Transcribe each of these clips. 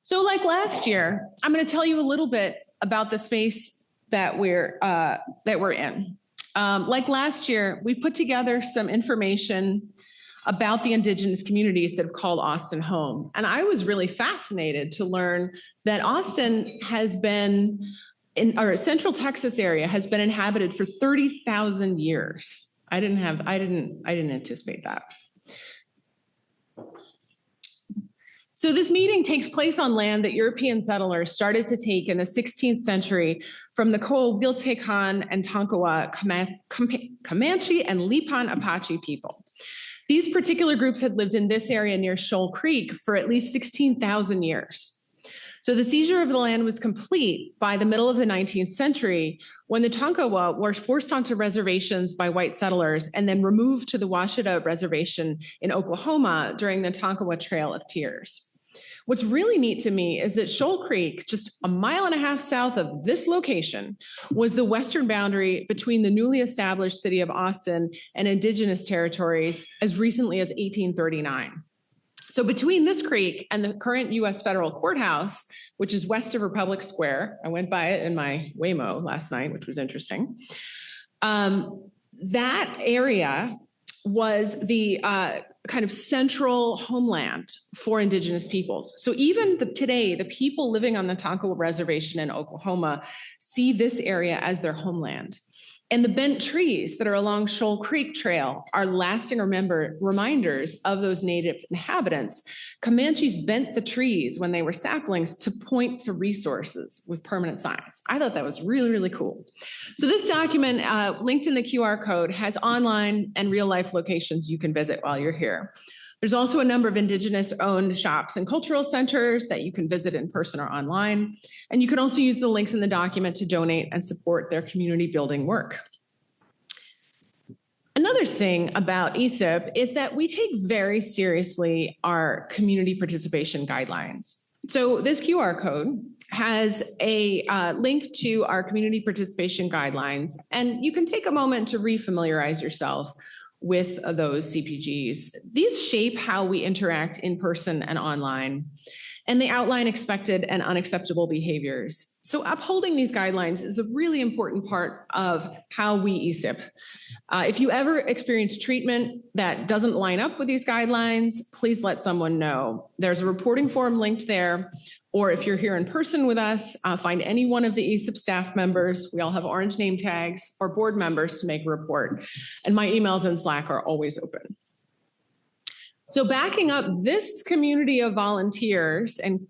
So like last year, I'm going to tell you a little bit about the space that we're in. Like last year, we put together some information about the indigenous communities that have called Austin home. And I was really fascinated to learn that Austin has been or Central Texas area has been inhabited for 30,000 years. I didn't anticipate that. So this meeting takes place on land that European settlers started to take in the 16th century from the Coahuiltecan and Tonkawa Comanche and Lipan Apache people. These particular groups had lived in this area near Shoal Creek for at least 16,000 years. So the seizure of the land was complete by the middle of the 19th century when the Tonkawa were forced onto reservations by white settlers and then removed to the Washita Reservation in Oklahoma during the Tonkawa Trail of Tears. What's really neat to me is that Shoal Creek, just a mile and a half south of this location, was the western boundary between the newly established city of Austin and indigenous territories as recently as 1839. So between this creek and the current U.S. federal courthouse, which is west of Republic Square, I went by it in my Waymo last night, which was interesting. That area was the kind of central homeland for indigenous peoples. So even today, the people living on the Tonkawa Reservation in Oklahoma see this area as their homeland. And the bent trees that are along Shoal Creek Trail are lasting reminders of those native inhabitants. Comanches bent the trees when they were saplings to point to resources with permanent signs. I thought that was really, really cool. So this document, linked in the QR code, has online and real-life locations you can visit while you're here. There's also a number of indigenous-owned shops and cultural centers that you can visit in person or online. And you can also use the links in the document to donate and support their community building work. Another thing about ESIP is that we take very seriously our community participation guidelines. So this QR code has a link to our community participation guidelines, and you can take a moment to refamiliarize yourself with those CPGs. These shape how we interact in person and online, and they outline expected and unacceptable behaviors. So upholding these guidelines is a really important part of how we ESIP. If you ever experience treatment that doesn't line up with these guidelines, please let someone know. There's a reporting form linked there, or if you're here in person with us, find any one of the ESIP staff members. We all have orange name tags, or board members to make a report. And my emails and Slack are always open. So backing up this community of volunteers and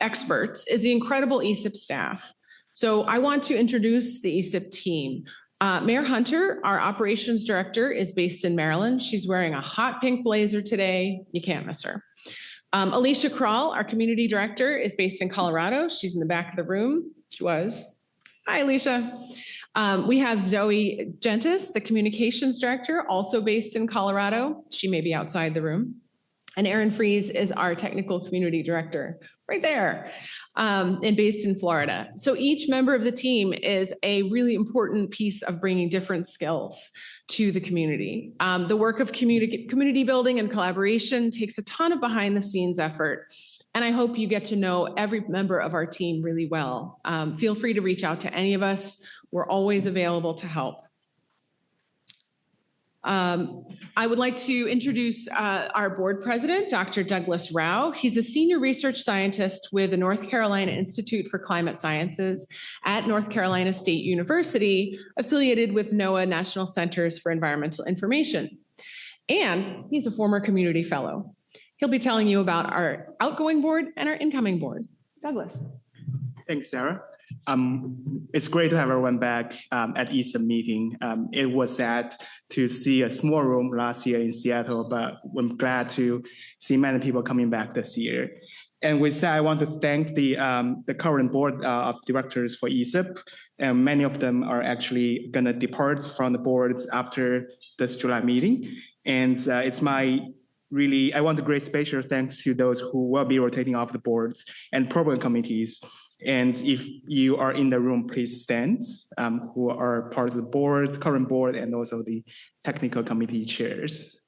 experts is the incredible ESIP staff. So I want to introduce the ESIP team. Mayor Hunter, our operations director, is based in Maryland. She's wearing a hot pink blazer today. You can't miss her. Alicia Kral, our community director, is based in Colorado. She's in the back of the room. She was. Hi, Alicia. We have Zoe Gentis, the communications director, also based in Colorado. She may be outside the room. And Erin Fries is our technical community director, right there, and based in Florida. So each member of the team is a really important piece of bringing different skills to the community. The work of community building and collaboration takes a ton of behind the scenes effort. And I hope you get to know every member of our team really well. Feel free to reach out to any of us. We're always available to help. I would like to introduce our board president, Dr. Douglas Rao. He's a senior research scientist with the North Carolina Institute for Climate Sciences at North Carolina State University, affiliated with NOAA National Centers for Environmental Information. And he's a former community fellow. He'll be telling you about our outgoing board and our incoming board. Douglas. Thanks, Sarah. It's great to have everyone back at ESIP meeting. It was sad to see a small room last year in Seattle, but I'm glad to see many people coming back this year. And with that, I want to thank the current board of directors for ESIP. And many of them are actually going to depart from the boards after this July meeting. And I want to great special thanks to those who will be rotating off the boards and program committees. And if you are in the room, please stand, who are part of the board, current board, and also the technical committee chairs.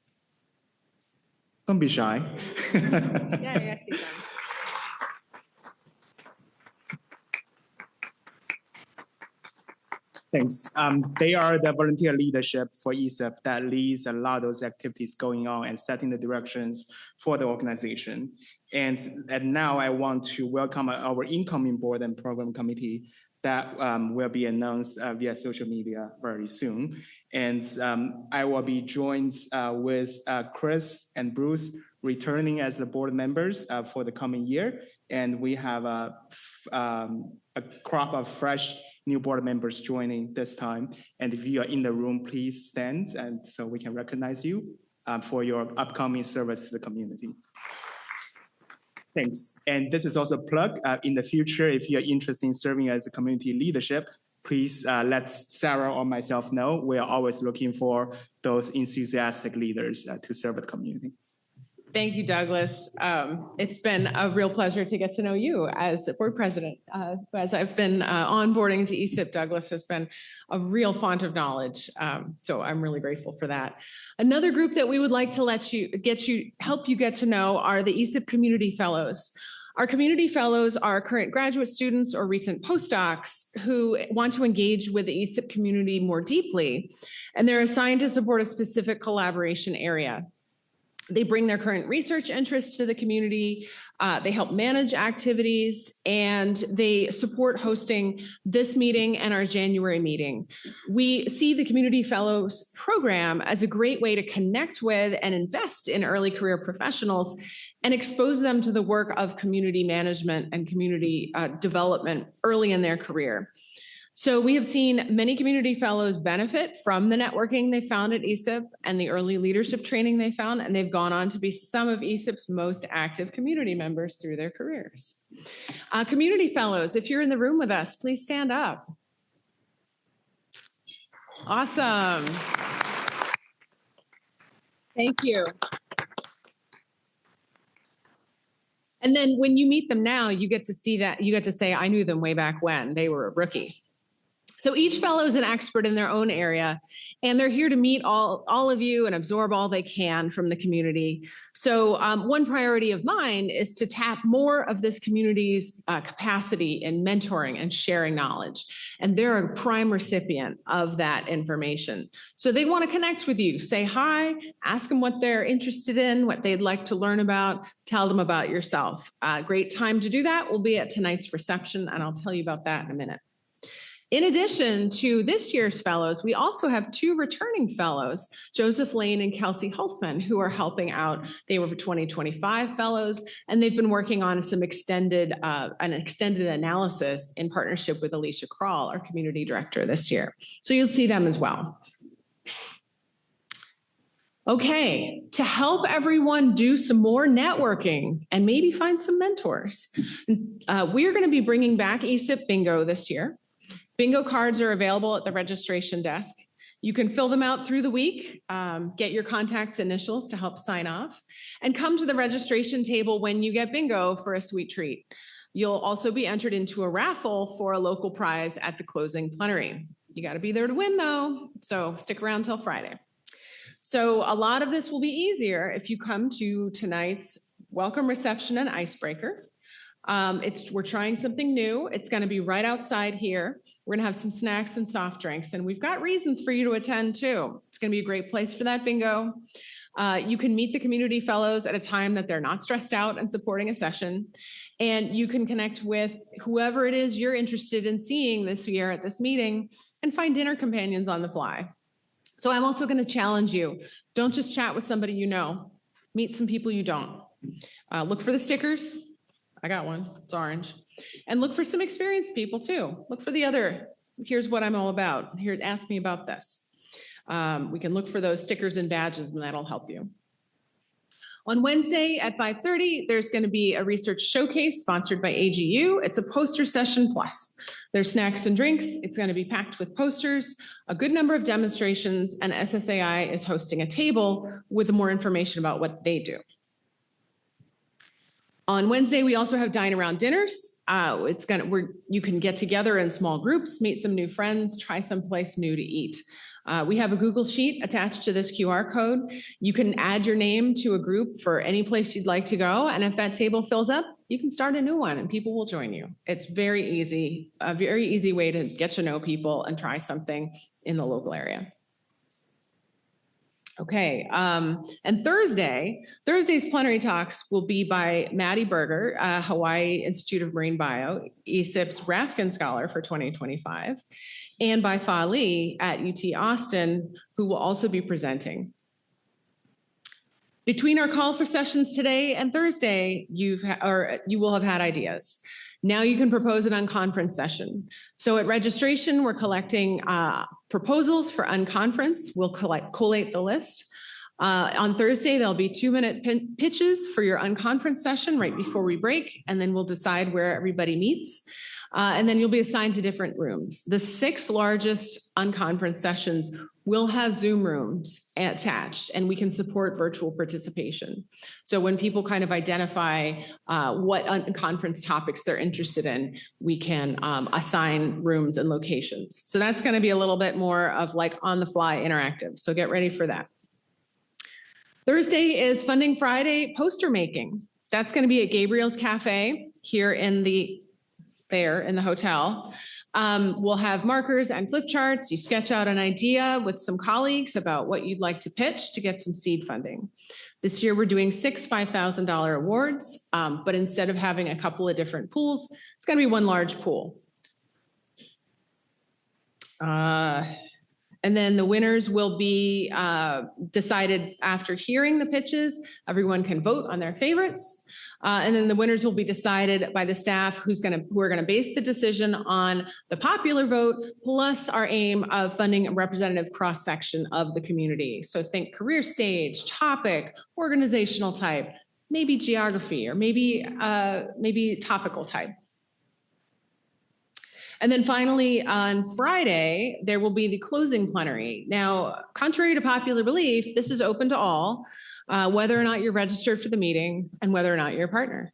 Don't be shy. Yeah, I see them. Thanks. They are the volunteer leadership for ESIP that leads a lot of those activities going on and setting the directions for the organization. And now I want to welcome our incoming board and program committee that will be announced via social media very soon. And I will be joined with Chris and Bruce returning as the board members for the coming year. And we have a crop of fresh new board members joining this time. And if you are in the room, please stand and so we can recognize you for your upcoming service to the community. Thanks. And this is also a plug. In the future, if you're interested in serving as a community leadership, please let Sarah or myself know. We are always looking for those enthusiastic leaders to serve the community. Thank you, Douglas. It's been a real pleasure to get to know you as board president. As I've been onboarding to ESIP, Douglas has been a real font of knowledge. So I'm really grateful for that. Another group that we would like to help you get to know are the ESIP Community Fellows. Our community fellows are current graduate students or recent postdocs who want to engage with the ESIP community more deeply, and they're assigned to support a specific collaboration area. They bring their current research interests to the community, they help manage activities, and they support hosting this meeting and our January meeting. We see the Community Fellows program as a great way to connect with and invest in early career professionals and expose them to the work of community management and community development early in their career. So we have seen many community fellows benefit from the networking they found at ESIP and the early leadership training they found, and they've gone on to be some of ESIP's most active community members through their careers. Community fellows, if you're in the room with us, please stand up. Awesome. Thank you. And then when you meet them now, you get to see that, you get to say, I knew them way back when they were a rookie. So each fellow is an expert in their own area, and they're here to meet all of you and absorb all they can from the community. So one priority of mine is to tap more of this community's capacity in mentoring and sharing knowledge. And they're a prime recipient of that information. So they want to connect with you, say hi, ask them what they're interested in, what they'd like to learn about, tell them about yourself. Great time to do that will be at tonight's reception, and I'll tell you about that in a minute. In addition to this year's fellows, we also have two returning fellows, Joseph Lane and Kelsey Hulsman, who are helping out. They were 2025 fellows, and they've been working on some extended analysis in partnership with Alicia Krall, our community director this year. So you'll see them as well. Okay, to help everyone do some more networking and maybe find some mentors, we're going to be bringing back ESIP Bingo this year. Bingo cards are available at the registration desk. You can fill them out through the week, get your contact's initials to help sign off, and come to the registration table when you get bingo for a sweet treat. You'll also be entered into a raffle for a local prize at the closing plenary. You got to be there to win though, so stick around till Friday. So a lot of this will be easier if you come to tonight's welcome reception and icebreaker. We're trying something new. It's going to be right outside here. We're going to have some snacks and soft drinks, and we've got reasons for you to attend too. It's going to be a great place for that bingo. You can meet the community fellows at a time that they're not stressed out and supporting a session, and you can connect with whoever it is you're interested in seeing this year at this meeting and find dinner companions on the fly. So I'm also going to challenge you. Don't just chat with somebody you know. Meet some people you don't. Look for the stickers. I got one, it's orange. And look for some experienced people too. Look for the other, here's what I'm all about. Here, ask me about this. We can look for those stickers and badges and that'll help you. On Wednesday at 5:30, there's going to be a research showcase sponsored by AGU. It's a poster session plus. There's snacks and drinks. It's going to be packed with posters, a good number of demonstrations, and SSAI is hosting a table with more information about what they do. On Wednesday, we also have dine around dinners. You can get together in small groups, meet some new friends, try someplace new to eat. We have a Google Sheet attached to this QR code. You can add your name to a group for any place you'd like to go. And if that table fills up, you can start a new one and people will join you. It's very easy, a very easy way to get to know people and try something in the local area. Okay, and Thursday's plenary talks will be by Maddie Berger, Hawaii Institute of Marine Bio, ESIP's Raskin Scholar for 2025, and by Fa Li at UT Austin, who will also be presenting. Between our call for sessions today and Thursday, you will have had ideas. Now you can propose an unconference session. So at registration, we're collecting proposals for unconference. We'll collate the list. On Thursday, there'll be 2-minute pitches for your unconference session right before we break, and then we'll decide where everybody meets. And then you'll be assigned to different rooms. The 6 largest unconference sessions will have Zoom rooms attached, and we can support virtual participation. So when people kind of identify what unconference topics they're interested in, we can assign rooms and locations. So that's going to be a little bit more of like on the fly interactive. So get ready for that. Thursday is Funding Friday poster making. That's going to be at Gabriel's Cafe here in the hotel. We'll have markers and flip charts. You sketch out an idea with some colleagues about what you'd like to pitch to get some seed funding. This year, we're doing 6 $5,000 awards, but instead of having a couple of different pools, it's going to be one large pool. And then the winners will be decided after hearing the pitches. Everyone can vote on their favorites. And then the winners will be decided by the staff who are gonna base the decision on the popular vote, plus our aim of funding a representative cross-section of the community. So think career stage, topic, organizational type, maybe geography, or maybe topical type. And then finally, on Friday, there will be the closing plenary. Now, contrary to popular belief, this is open to all, whether or not you're registered for the meeting and whether or not you're a partner.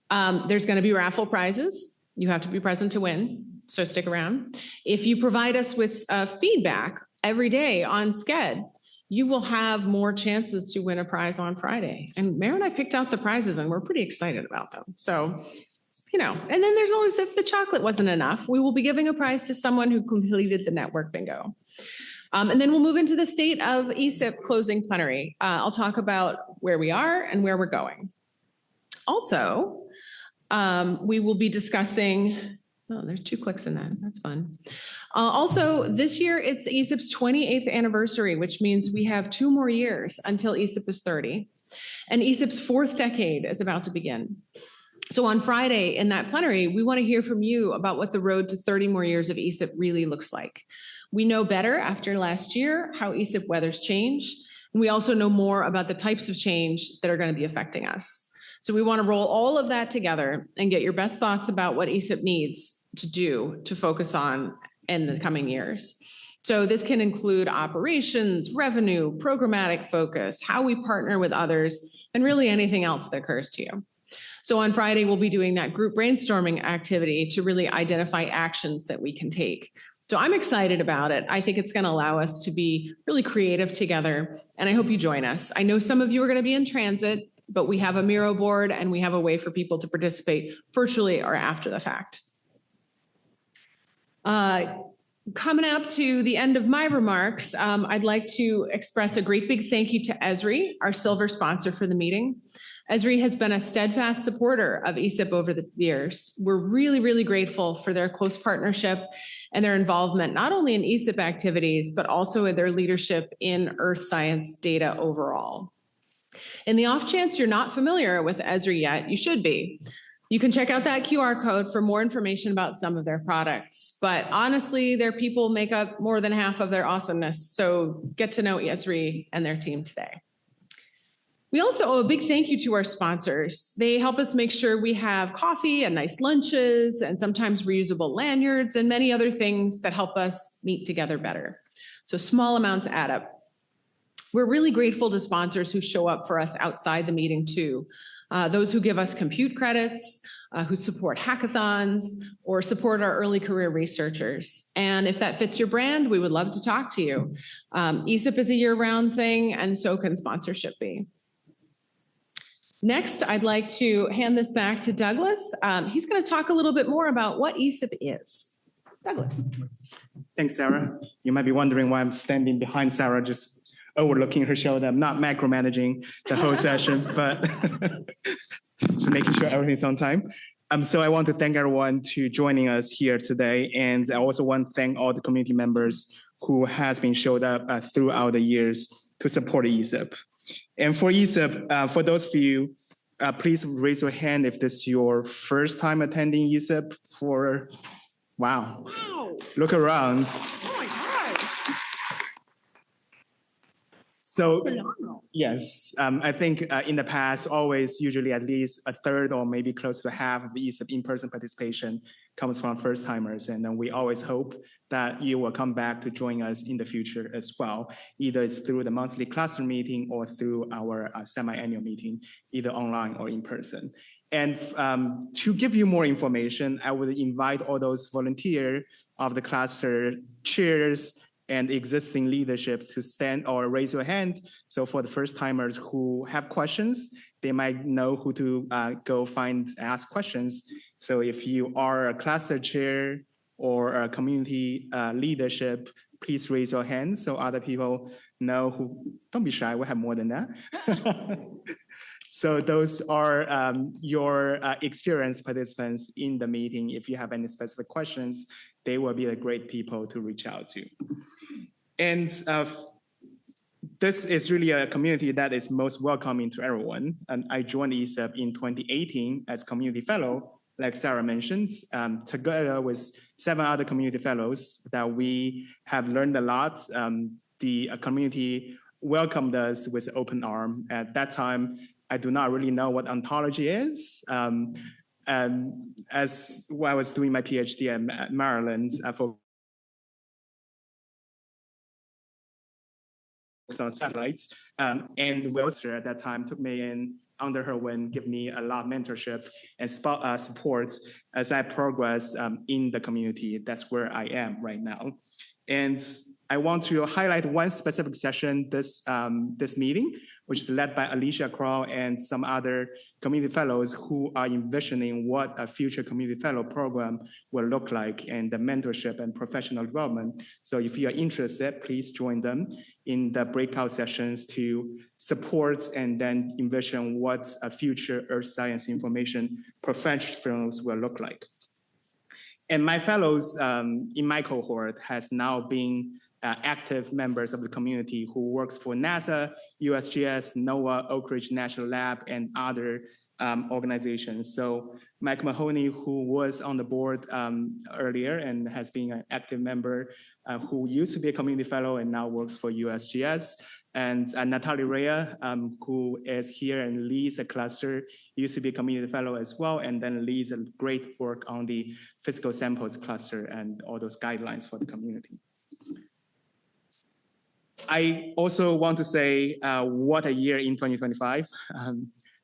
There's going to be raffle prizes. You have to be present to win, so stick around. If you provide us with feedback every day on Sched, you will have more chances to win a prize on Friday. And Mary and I picked out the prizes and we're pretty excited about them. So, and then there's always, if the chocolate wasn't enough, we will be giving a prize to someone who completed the network bingo. And then we'll move into the state of ESIP closing plenary. I'll talk about where we are and where we're going. Also, we will be discussing, oh, there's 2 clicks in that, that's fun. Also, this year it's ESIP's 28th anniversary, which means we have 2 more years until ESIP is 30. And ESIP's 4th decade is about to begin. So on Friday in that plenary, we want to hear from you about what the road to 30 more years of ESIP really looks like. We know better after last year how ESIP weathers change, and we also know more about the types of change that are going to be affecting us. So we want to roll all of that together and get your best thoughts about what ESIP needs to do to focus on in the coming years. So this can include operations, revenue, programmatic focus, how we partner with others, and really anything else that occurs to you. So on Friday, we'll be doing that group brainstorming activity to really identify actions that we can take. So I'm excited about it. I think it's going to allow us to be really creative together, and I hope you join us. I know some of you are going to be in transit, but we have a Miro board and we have a way for people to participate virtually or after the fact. Coming up to the end of my remarks, I'd like to express a great big thank you to Esri, our silver sponsor for the meeting. Esri has been a steadfast supporter of ESIP over the years. We're really, really grateful for their close partnership and their involvement, not only in ESIP activities, but also in their leadership in earth science data overall. In the off chance you're not familiar with Esri yet, you should be. You can check out that QR code for more information about some of their products. But honestly, their people make up more than half of their awesomeness. So get to know Esri and their team today. We also owe a big thank you to our sponsors. They help us make sure we have coffee and nice lunches and sometimes reusable lanyards and many other things that help us meet together better. So small amounts add up. We're really grateful to sponsors who show up for us outside the meeting too. Those who give us compute credits, who support hackathons, or support our early career researchers. And if that fits your brand, we would love to talk to you. ESIP is a year-round thing, and so can sponsorship be. Next, I'd like to hand this back to Douglas. He's going to talk a little bit more about what ESIP is. Douglas. Thanks, Sarah. You might be wondering why I'm standing behind Sarah, just overlooking her shoulder. I'm not micromanaging the whole session, but just making sure everything's on time. So I want to thank everyone to joining us here today. And I also want to thank all the community members who has been showed up throughout the years to support ESIP. And for ESIP, for those of you, please raise your hand if this is your first time attending ESIP wow. Look around. Oh my God. So, Phenomenal. yes, I think in the past, usually at least a third or maybe close to half of the ESIP in-person participation comes from first timers. And then we always hope that you will come back to join us in the future as well. Either it's through the monthly cluster meeting or through our semi-annual meeting, either online or in person. And to give you more information, I would invite all those volunteers of the cluster chairs and existing leaderships to stand or raise your hand. So for the first timers who have questions, they might know who to go ask questions. So if you are a cluster chair or a community leadership, please raise your hand so other people know who, don't be shy, we have more than that. So those are your experienced participants in the meeting. If you have any specific questions, they will be the great people to reach out to. And this is really a community that is most welcoming to everyone. And I joined ESIP in 2018 as community fellow, like Sarah mentioned, together with 7 other community fellows that we have learned a lot. The community welcomed us with open arm. At that time, I do not really know what ontology is. As I was doing my PhD at Maryland for on satellites, and Wilster at that time took me in under her wing, give me a lot of mentorship and support as I progress in the community. That's where I am right now. And I want to highlight one specific session this meeting, which is led by Alicia Crow and some other community fellows who are envisioning what a future community fellow program will look like and the mentorship and professional development. So if you are interested, please join them in the breakout sessions to support and then envision what a future Earth science information professionals will look like. And my fellows in my cohort has now been active members of the community who works for NASA, USGS, NOAA, Oak Ridge National Lab, and other organizations. So Mike Mahoney, who was on the board earlier and has been an active member, who used to be a community fellow and now works for USGS. And Natalie Rea, who is here and leads a cluster, used to be a community fellow as well, and then leads a great work on the physical samples cluster and all those guidelines for the community. I also want to say what a year in 2025.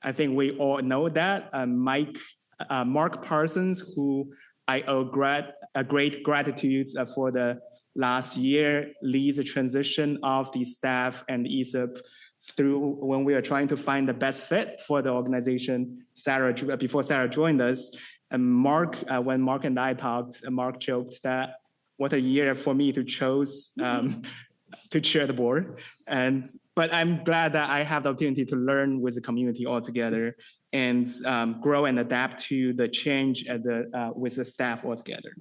I think we all know that. Mark Parsons, who I owe great gratitude for the last year, leads the transition of the staff and ESIP through when we are trying to find the best fit for the organization. Before Sarah joined us, and Mark, when Mark and I talked, Mark joked that what a year for me to choose to chair the board. But I'm glad that I have the opportunity to learn with the community altogether and grow and adapt to the change with the staff altogether.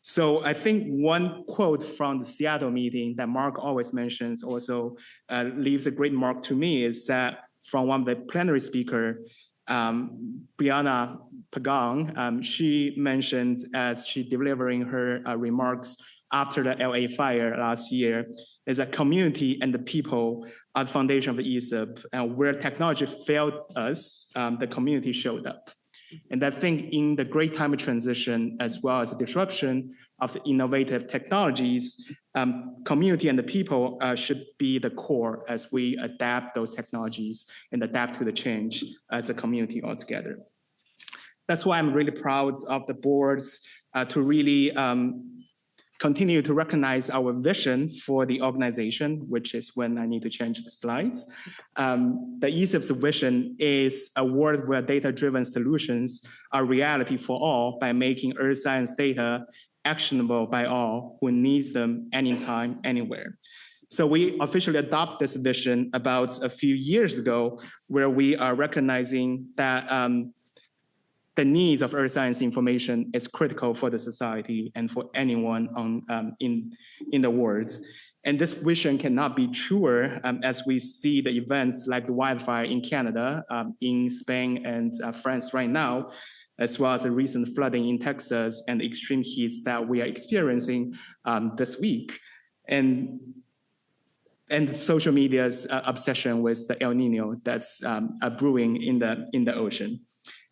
So I think one quote from the Seattle meeting that Mark always mentions also leaves a great mark to me is that from one of the plenary speaker, Brianna Pagong, she mentioned as she delivering her remarks after the LA fire last year, is that community and the people are the foundation of the ESIP, and where technology failed us, the community showed up. And I think in the great time of transition, as well as the disruption of the innovative technologies, community and the people should be the core as we adapt those technologies and adapt to the change as a community altogether. That's why I'm really proud of the boards to really continue to recognize our vision for the organization, which is when I need to change the slides. The ESIP's vision is a world where data-driven solutions are reality for all by making earth science data actionable by all who needs them anytime, anywhere. So we officially adopt this vision about a few years ago, where we are recognizing that the needs of earth science information is critical for the society and for anyone in the world. And this vision cannot be truer as we see the events like the wildfire in Canada, in Spain and France right now, as well as the recent flooding in Texas and the extreme heats that we are experiencing this week. And social media's obsession with the El Nino that's brewing in the ocean.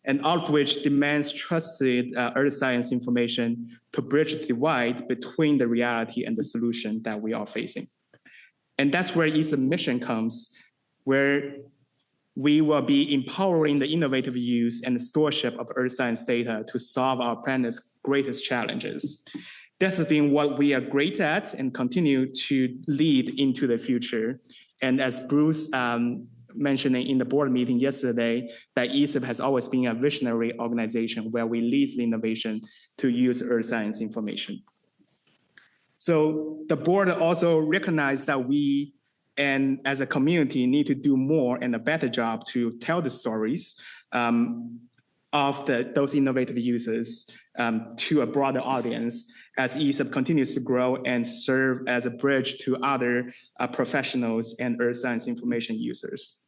And all of which demands trusted earth science information to bridge the divide between the reality and the solution that we are facing. And that's where ESIP mission comes, where we will be empowering the innovative use and stewardship of earth science data to solve our planet's greatest challenges. This has been what we are great at and continue to lead into the future. And as Bruce mentioning in the board meeting yesterday, that ESIP has always been a visionary organization where we lead the innovation to use earth science information. So the board also recognized that we, and as a community, need to do more and a better job to tell the stories of those innovative users to a broader audience as ESIP continues to grow and serve as a bridge to other professionals and earth science information users.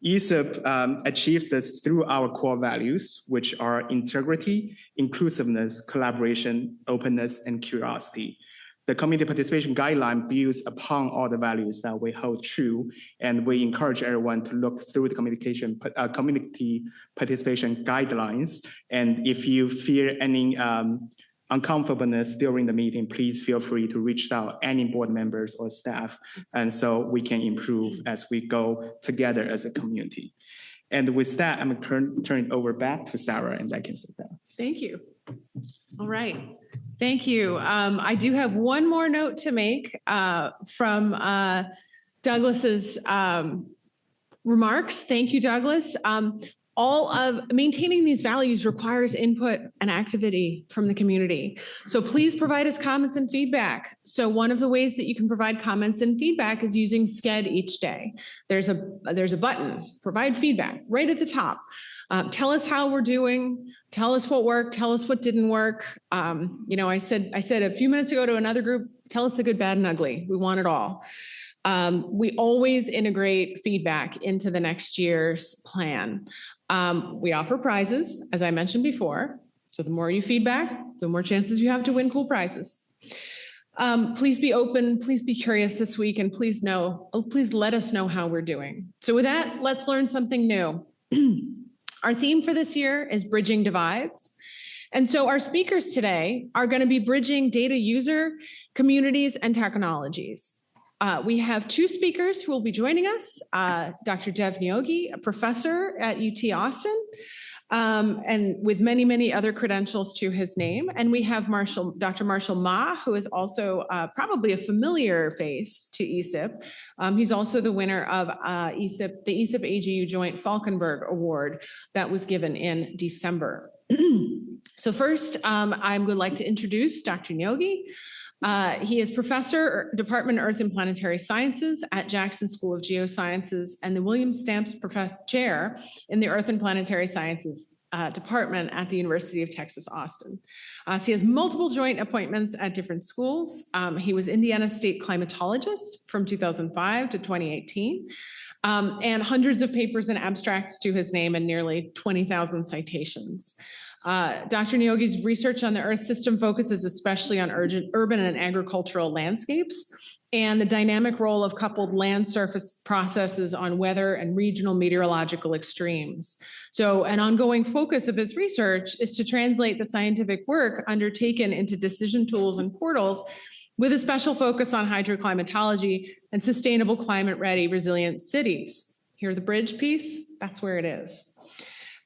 ESIP achieves this through our core values, which are integrity, inclusiveness, collaboration, openness, and curiosity. The community participation guideline builds upon all the values that we hold true, and we encourage everyone to look through the community participation guidelines. And if you fear any uncomfortableness during the meeting, please feel free to reach out any board members or staff, and so we can improve as we go together as a community. And with that, I'm going to turn it over back to Sarah, and I can sit down. Thank you. All right. Thank you. I do have one more note to make from Douglas's remarks. Thank you, Douglas. All of maintaining these values requires input and activity from the community. So please provide us comments and feedback. So one of the ways that you can provide comments and feedback is using SCED each day. There's a button, provide feedback, right at the top. Tell us how we're doing. Tell us what worked. Tell us what didn't work. I said a few minutes ago to another group, tell us the good, bad, and ugly. We want it all. We always integrate feedback into the next year's plan. We offer prizes, as I mentioned before. So the more you feedback, the more chances you have to win cool prizes. Please be open, please be curious this week, and please let us know how we're doing. So with that, let's learn something new. Our theme for this year is Bridging Divides. And so our speakers today are going to be bridging data user, communities, and technologies. We have two speakers who will be joining us, Dr. Dev Nyogi, a professor at UT Austin, and with many, many other credentials to his name. And we have Dr. Marshall Ma, who is also probably a familiar face to ESIP. He's also the winner of the ESIP AGU Joint Falkenberg Award that was given in December. So first, I would like to introduce Dr. Nyogi. He is professor, Department of Earth and Planetary Sciences at Jackson School of Geosciences and the William Stamps Chair in the Earth and Planetary Sciences Department at the University of Texas, Austin. So he has multiple joint appointments at different schools. He was Indiana State climatologist from 2005 to 2018. And hundreds of papers and abstracts to his name and nearly 20,000 citations. Dr. Nyogi's research on the Earth system focuses especially on urban and agricultural landscapes and the dynamic role of coupled land surface processes on weather and regional meteorological extremes. So an ongoing focus of his research is to translate the scientific work undertaken into decision tools and portals with a special focus on hydroclimatology and sustainable climate-ready resilient cities. Hear the bridge piece? That's where it is.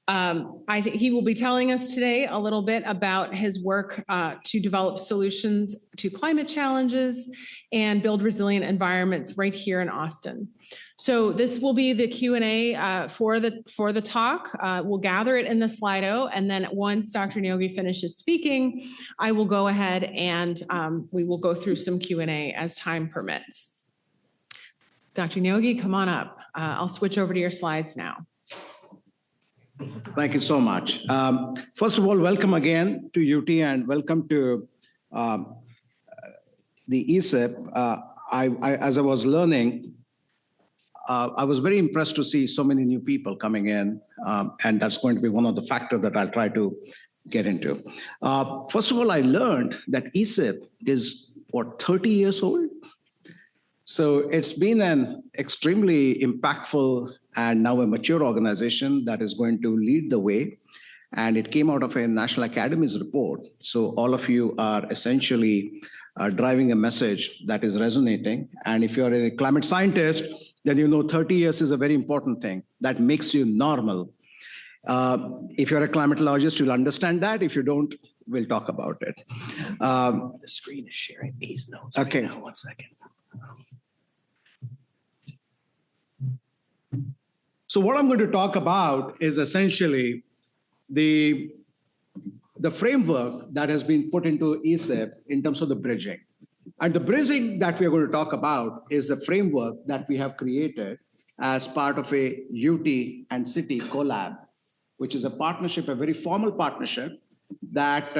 I think he will be telling us today a little bit about his work to develop solutions to climate challenges and build resilient environments right here in Austin. So this will be the Q&A for the talk. We'll gather it in the Slido, and then once Dr. Nyogi finishes speaking, I will go ahead and we will go through some Q&A as time permits. Dr. Nyogi, come on up. I'll switch over to your slides now. Thank you so much. First of all, welcome again to UT and welcome to the ESIP. As I was learning, I was very impressed to see so many new people coming in, and that's going to be one of the factors that I'll try to get into. First of all, I learned that ESIP is, 30 years old? So it's been an extremely impactful and now a mature organization that is going to lead the way. And it came out of a National Academies report. So all of you are essentially driving a message that is resonating. And if you're a climate scientist, then you know 30 years is a very important thing. That makes you normal. If you're a climatologist, you'll understand that. If you don't, we'll talk about it. The screen is sharing these notes. Okay. Right now. 1 second. So what I'm going to talk about is essentially the framework that has been put into ESIP in terms of the bridging. And the bridging that we're going to talk about is the framework that we have created as part of a UT and City collab, which is a partnership, a very formal partnership that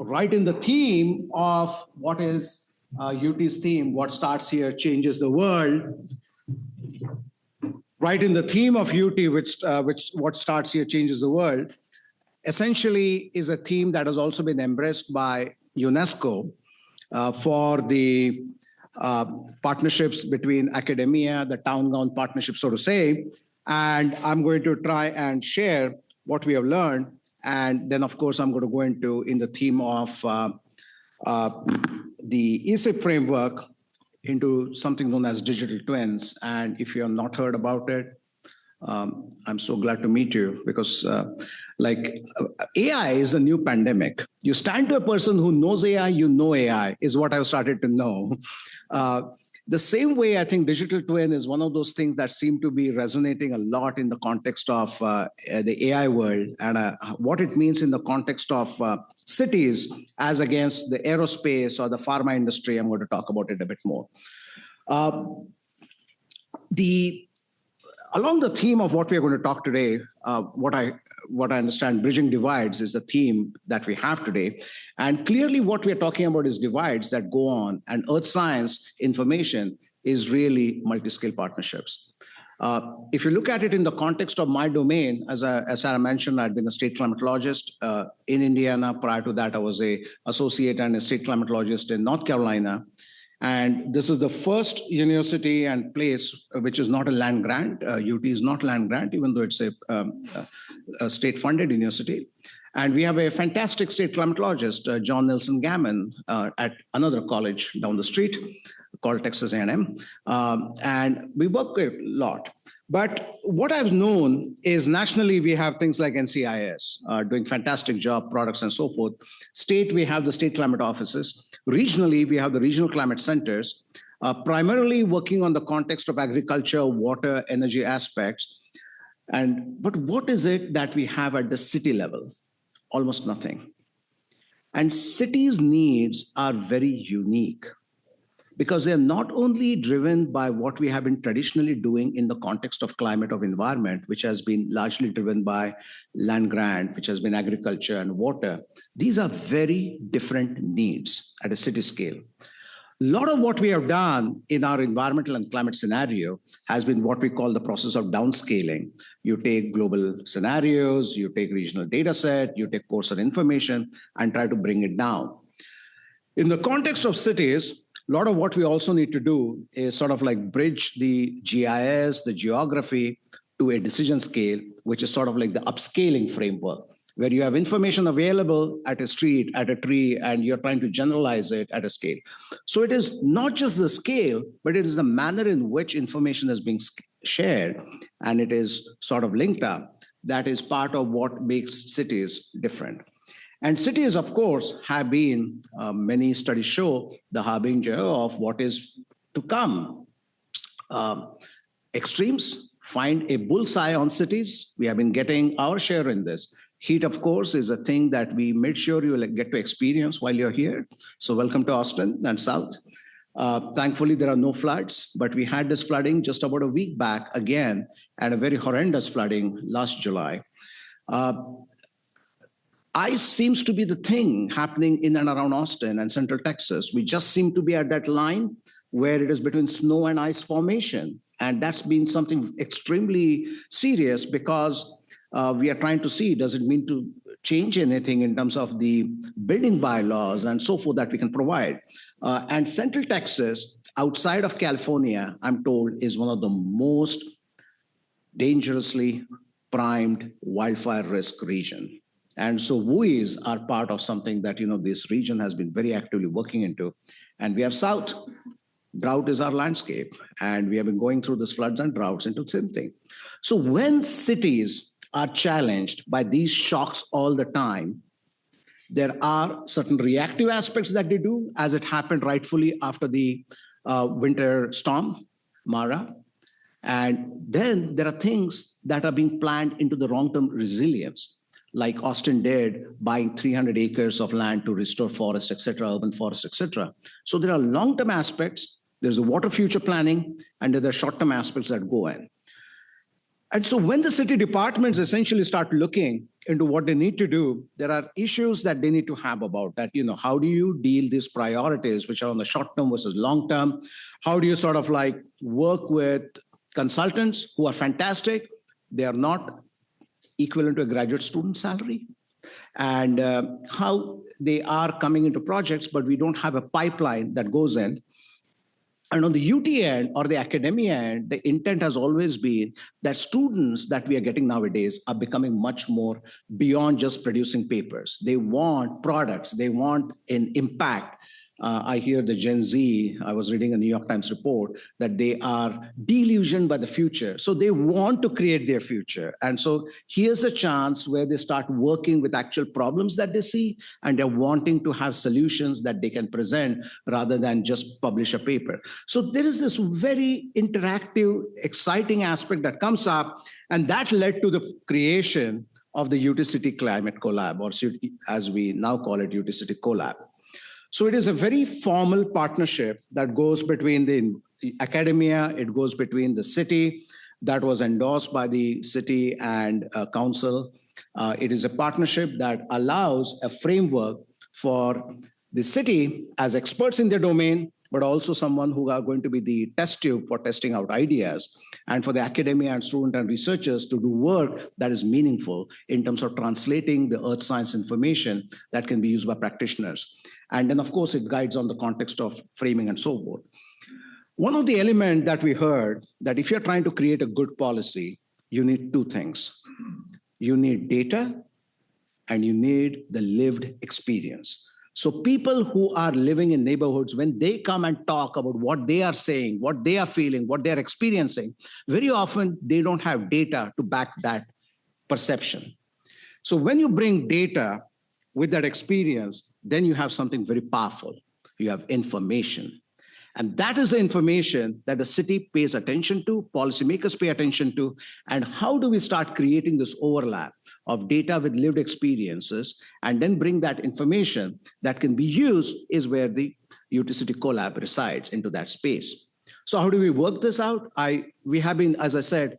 right in the theme of what is UT's theme, what starts here changes the world. Right in the theme of UT, which what starts here changes the world, essentially is a theme that has also been embraced by UNESCO for the partnerships between academia, the town-gown partnership, so to say. And I'm going to try and share what we have learned. And then, of course, I'm going to go into in the theme of the ESIP framework into something known as digital twins. And if you have not heard about it, I'm so glad to meet you because AI is a new pandemic. You stand to a person who knows AI, you know AI is what I've started to know. The same way, I think digital twin is one of those things that seem to be resonating a lot in the context of the AI world and what it means in the context of cities as against the aerospace or the pharma industry. I'm going to talk about it a bit more. Along the theme of what we're going to talk today, what I understand, bridging divides is the theme that we have today. And clearly what we're talking about is divides that go on, and earth science information is really multi-scale partnerships. If you look at it in the context of my domain, as Sarah mentioned, I'd been a state climatologist in Indiana. Prior to that, I was an associate and a state climatologist in North Carolina. And this is the first university and place which is not a land grant. UT is not land grant, even though it's a state-funded university. And we have a fantastic state climatologist, John Nelson Gammon, at another college down the street called Texas A&M. And we work a lot. But what I've known is nationally, we have things like NCIS doing fantastic job, products and so forth. State, we have the state climate offices. Regionally, we have the regional climate centers, primarily working on the context of agriculture, water, energy aspects. But what is it that we have at the city level? Almost nothing. And cities' needs are very unique, because they're not only driven by what we have been traditionally doing in the context of climate of environment, which has been largely driven by land grant, which has been agriculture and water. These are very different needs at a city scale. A lot of what we have done in our environmental and climate scenario has been what we call the process of downscaling. You take global scenarios, you take regional data set, you take coarser information and try to bring it down. In the context of cities, a lot of what we also need to do is sort of like bridge the GIS, the geography, to a decision scale, which is sort of like the upscaling framework, where you have information available at a street, at a tree, and you're trying to generalize it at a scale. So it is not just the scale, but it is the manner in which information is being shared, and it is sort of linked up that is part of what makes cities different. And cities, of course, have been, many studies show, the harbinger of what is to come. Extremes find a bullseye on cities. We have been getting our share in this. Heat, of course, is a thing that we made sure you will get to experience while you're here. So welcome to Austin and South. Thankfully, there are no floods, but we had this flooding just about a week back again, and a very horrendous flooding last July. Ice seems to be the thing happening in and around Austin and Central Texas. We just seem to be at that line where it is between snow and ice formation. And that's been something extremely serious because we are trying to see, does it mean to change anything in terms of the building bylaws and so forth that we can provide? And Central Texas, outside of California, I'm told, is one of the most dangerously primed wildfire risk region. And so WUIs are part of something that, this region has been very actively working into. And we have South. Drought is our landscape. And we have been going through this floods and droughts into the same thing. So when cities are challenged by these shocks all the time, there are certain reactive aspects that they do, as it happened rightfully after the winter storm, Mara. And then there are things that are being planned into the long-term resilience, like Austin did, buying 300 acres of land to restore forests, et cetera, urban forests, et cetera. So there are long-term aspects, there's a water future planning, and there are short-term aspects that go in. And so when the city departments essentially start looking into what they need to do, there are issues that they need to have about that, how do you deal these priorities, which are on the short term versus long term? How do you sort of like work with consultants who are fantastic? They are not equivalent to a graduate student salary, and how they are coming into projects, but we don't have a pipeline that goes in. And on the UT end or the academia end, the intent has always been that students that we are getting nowadays are becoming much more beyond just producing papers. They want products, they want an impact. I hear the Gen Z, I was reading a New York Times report, that they are delusioned by the future. So they want to create their future. And so here's a chance where they start working with actual problems that they see, and they're wanting to have solutions that they can present rather than just publish a paper. So there is this very interactive, exciting aspect that comes up, and that led to the creation of the UT City Climate Collab, or as we now call it, UT City Collab. So it is a very formal partnership that goes between the academia, it goes between the city, that was endorsed by the city and council. It is a partnership that allows a framework for the city as experts in their domain, but also someone who are going to be the test tube for testing out ideas, and for the academia and student and researchers to do work that is meaningful in terms of translating the earth science information that can be used by practitioners. And then, of course, it guides on the context of framing and so forth. One of the elements that we heard, that if you're trying to create a good policy, you need two things. You need data, and you need the lived experience. So people who are living in neighborhoods, when they come and talk about what they are saying, what they are feeling, what they're experiencing, very often they don't have data to back that perception. So when you bring data with that experience, then you have something very powerful. You have information. And that is the information that the city pays attention to, policymakers pay attention to, and how do we start creating this overlap of data with lived experiences and then bring that information that can be used is where the UT City Collab resides into that space. So how do we work this out? We have been, as I said,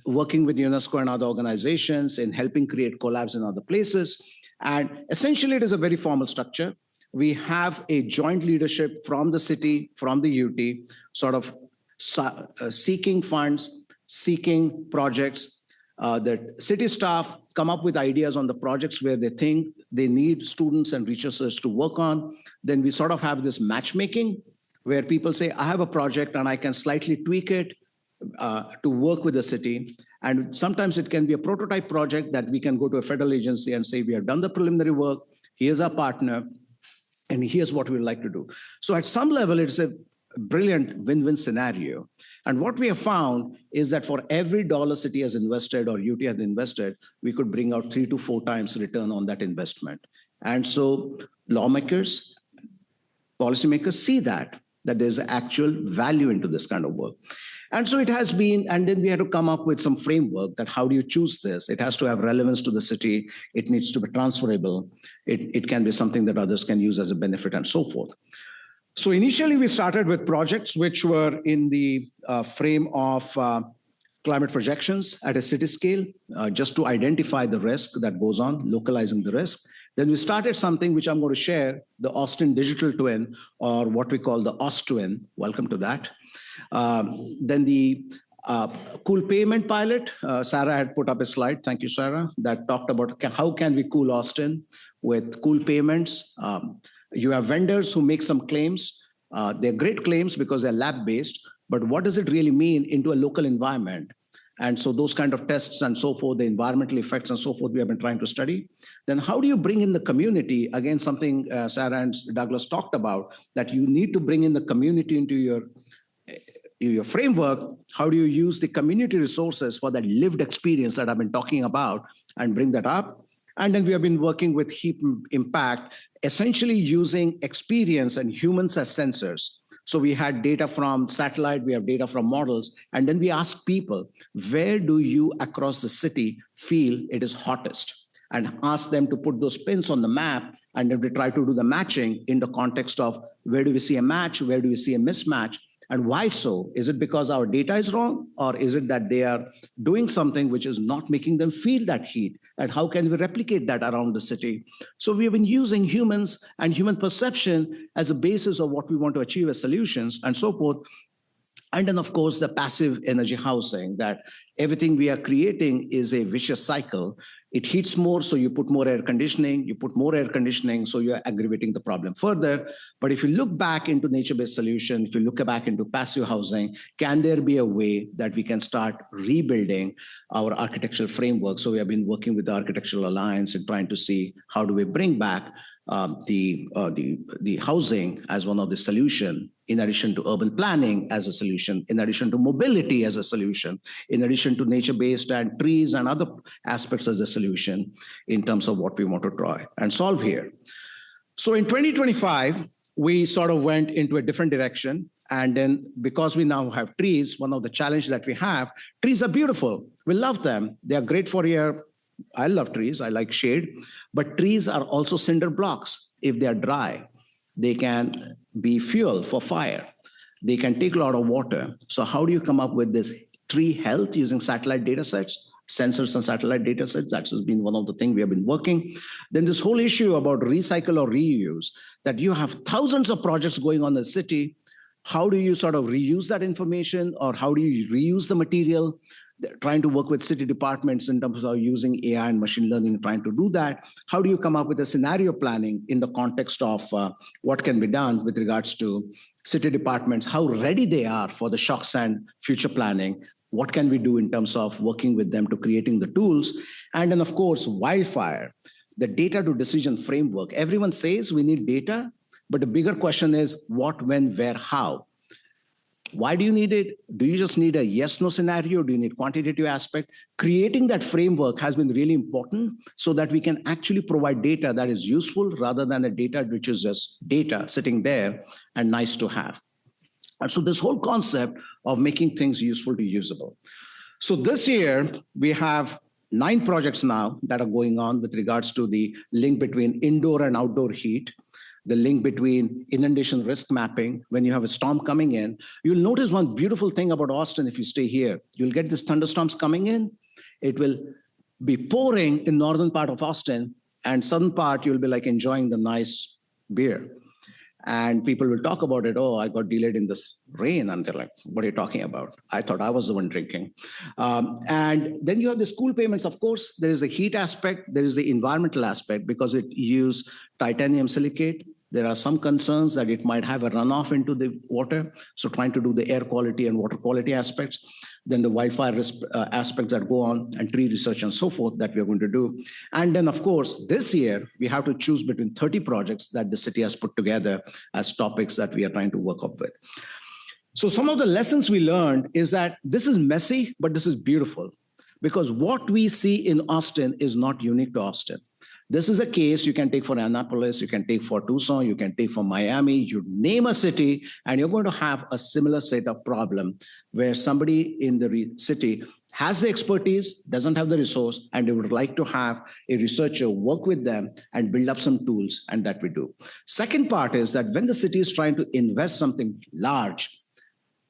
working with UNESCO and other organizations in helping create collabs in other places. And essentially, it is a very formal structure. We have a joint leadership from the city, from the UT, sort of seeking funds, seeking projects. The city staff come up with ideas on the projects where they think they need students and researchers to work on. Then we sort of have this matchmaking where people say, I have a project and I can slightly tweak it to work with the city. And sometimes it can be a prototype project that we can go to a federal agency and say, we have done the preliminary work, here's our partner, and here's what we'd like to do. So at some level, it's a brilliant win-win scenario. And what we have found is that for every dollar city has invested or UT has invested, we could bring out 3 to 4 times return on that investment. And so lawmakers, policymakers see that there's actual value into this kind of work. And so it has been, and then we had to come up with some framework that how do you choose this? It has to have relevance to the city. It needs to be transferable. It can be something that others can use as a benefit and so forth. So initially we started with projects which were in the frame of climate projections at a city scale, just to identify the risk that goes on, localizing the risk. Then we started something which I'm going to share, the Austin Digital Twin, or what we call the Twin. Welcome to that. Then the cool payment pilot, Sarah had put up a slide, thank you, Sarah, that talked about how can we cool Austin with cool payments. You have vendors who make some claims. They're great claims because they're lab-based, but what does it really mean into a local environment? And so those kind of tests and so forth, the environmental effects and so forth, we have been trying to study. Then how do you bring in the community? Again, something Sarah and Douglas talked about, that you need to bring in the community into your framework. How do you use the community resources for that lived experience that I've been talking about and bring that up? And then we have been working with heat impact, essentially using experience and humans as sensors. So we had data from satellite, we have data from models, and then we ask people, where do you across the city feel it is hottest? And ask them to put those pins on the map, and then we try to do the matching in the context of where do we see a match, where do we see a mismatch, and why so? Is it because our data is wrong, or is it that they are doing something which is not making them feel that heat? And how can we replicate that around the city? So we have been using humans and human perception as a basis of what we want to achieve as solutions and so forth. And then, of course, the passive energy housing, that everything we are creating is a vicious cycle. It heats more, so you put more air conditioning. You put more air conditioning, so you're aggravating the problem further. But if you look back into nature-based solution, if you look back into passive housing, can there be a way that we can start rebuilding our architectural framework? So we have been working with the Architectural Alliance and trying to see how do we bring back the housing as one of the solution, in addition to urban planning as a solution, in addition to mobility as a solution, in addition to nature-based and trees and other aspects as a solution in terms of what we want to try and solve here. So in 2025, we sort of went into a different direction. And then because we now have trees, one of the challenges that we have, trees are beautiful. We love them. They are great for your I love trees, I like shade, but trees are also cinder blocks. If they are dry, they can be fuel for fire. They can take a lot of water. So how do you come up with this tree health using satellite data sets, sensors and satellite data sets? That's been one of the things we have been working. Then this whole issue about recycle or reuse, that you have thousands of projects going on in the city. How do you sort of reuse that information, or how do you reuse the material? They're trying to work with city departments in terms of using AI and machine learning, trying to do that. How do you come up with a scenario planning in the context of what can be done with regards to city departments, how ready they are for the shocks and future planning? What can we do in terms of working with them to creating the tools? And then, of course, wildfire, the data to decision framework. Everyone says we need data, but the bigger question is what, when, where, how? Why do you need it? Do you just need a yes-no scenario? Do you need quantitative aspect? Creating that framework has been really important so that we can actually provide data that is useful rather than a data which is just data sitting there and nice to have. And so this whole concept of making things useful to usable. So this year, we have 9 projects now that are going on with regards to the link between indoor and outdoor heat, the link between inundation risk mapping. When you have a storm coming in, you'll notice one beautiful thing about Austin if you stay here. You'll get these thunderstorms coming in. It will be pouring in northern part of Austin, and southern part, you'll be like enjoying the nice beer. And people will talk about it. Oh, I got delayed in this rain. And they're like, what are you talking about? I thought I was the one drinking. And then you have the school payments. Of course, there is the heat aspect. There is the environmental aspect because it uses titanium silicate. There are some concerns that it might have a runoff into the water. So trying to do the air quality and water quality aspects. Then the wildfire risk aspects that go on, and tree research and so forth that we're going to do. And then, of course, this year, we have to choose between 30 projects that the city has put together as topics that we are trying to work up with. So some of the lessons we learned is that this is messy, but this is beautiful, because what we see in Austin is not unique to Austin. This is a case you can take for Annapolis, you can take for Tucson, you can take for Miami, you name a city, and you're going to have a similar set of problem where somebody in the city has the expertise, doesn't have the resource, and they would like to have a researcher work with them and build up some tools, and that we do. Second part is that when the city is trying to invest something large,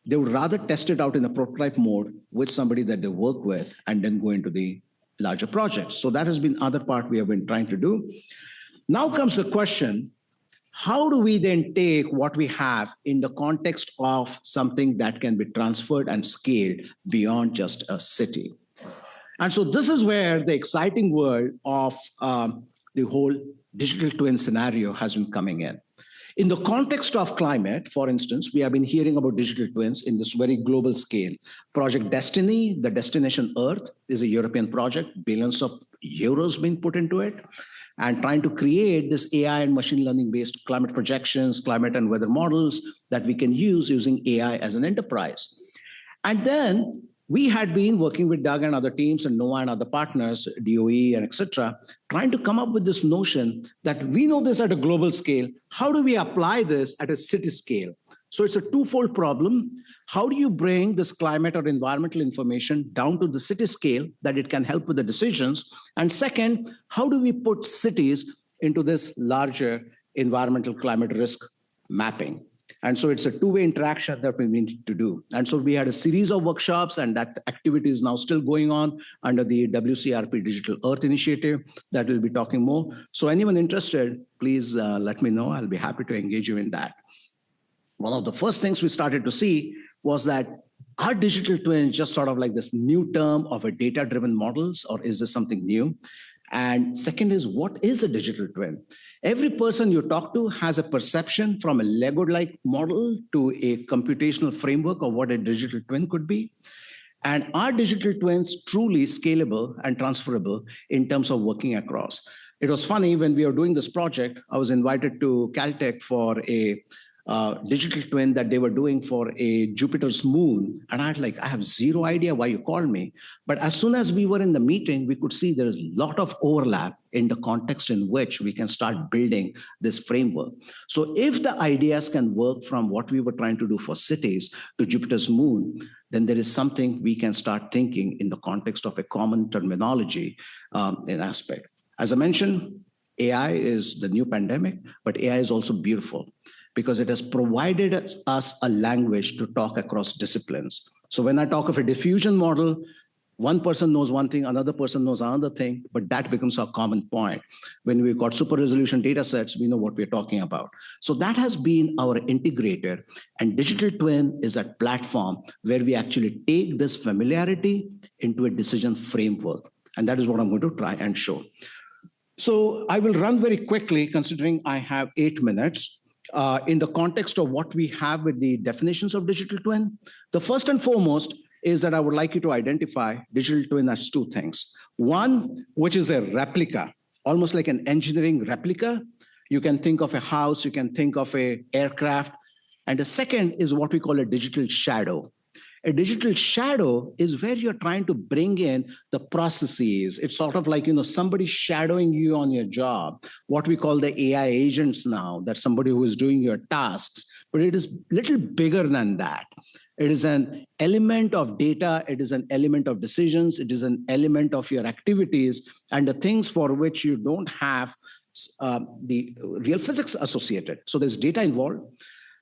they would rather test it out in a prototype mode with somebody that they work with and then go into the larger projects. So that has been other part we have been trying to do. Now comes the question, how do we then take what we have in the context of something that can be transferred and scaled beyond just a city? And so this is where the exciting world of the whole digital twin scenario has been coming in. In the context of climate, for instance, we have been hearing about digital twins in this very global scale. Project Destiny, the Destination Earth, is a European project, billions of euros being put into it, and trying to create this AI and machine learning based climate projections, climate and weather models that we can use using AI as an enterprise. And then we had been working with Doug and other teams and NOAA and other partners, DOE and et cetera, trying to come up with this notion that we know this at a global scale. How do we apply this at a city scale? So it's a twofold problem. How do you bring this climate or environmental information down to the city scale that it can help with the decisions? And second, how do we put cities into this larger environmental climate risk mapping? And so it's a two-way interaction that we need to do. And so we had a series of workshops, and that activity is now still going on under the WCRP Digital Earth Initiative that we'll be talking more. So anyone interested, please let me know. I'll be happy to engage you in that. One of the first things we started to see was that are digital twins just sort of like this new term of a data-driven models, or is this something new? And second is, what is a digital twin? Every person you talk to has a perception from a Lego-like model to a computational framework of what a digital twin could be. And are digital twins truly scalable and transferable in terms of working across? It was funny, when we were doing this project, I was invited to Caltech for a digital twin that they were doing for a Jupiter's moon. And I have zero idea why you called me. But as soon as we were in the meeting, we could see there is a lot of overlap in the context in which we can start building this framework. So if the ideas can work from what we were trying to do for cities to Jupiter's moon, then there is something we can start thinking in the context of a common terminology in aspect. As I mentioned, AI is the new pandemic, but AI is also beautiful, because it has provided us a language to talk across disciplines. So when I talk of a diffusion model, one person knows one thing, another person knows another thing, but that becomes our common point. When we've got super resolution data sets, we know what we're talking about. So that has been our integrator, and digital twin is that platform where we actually take this familiarity into a decision framework. And that is what I'm going to try and show. So I will run very quickly, considering I have 8 minutes. In the context of what we have with the definitions of digital twin. The first and foremost is that I would like you to identify digital twin as 2 things. One, which is a replica, almost like an engineering replica. You can think of a house, you can think of an aircraft. And the second is what we call a digital shadow. A digital shadow is where you're trying to bring in the processes. It's sort of like, somebody shadowing you on your job, what we call the AI agents now, that's somebody who is doing your tasks, but it is a little bigger than that. It is an element of data, it is an element of decisions, it is an element of your activities, and the things for which you don't have the real physics associated. So there's data involved,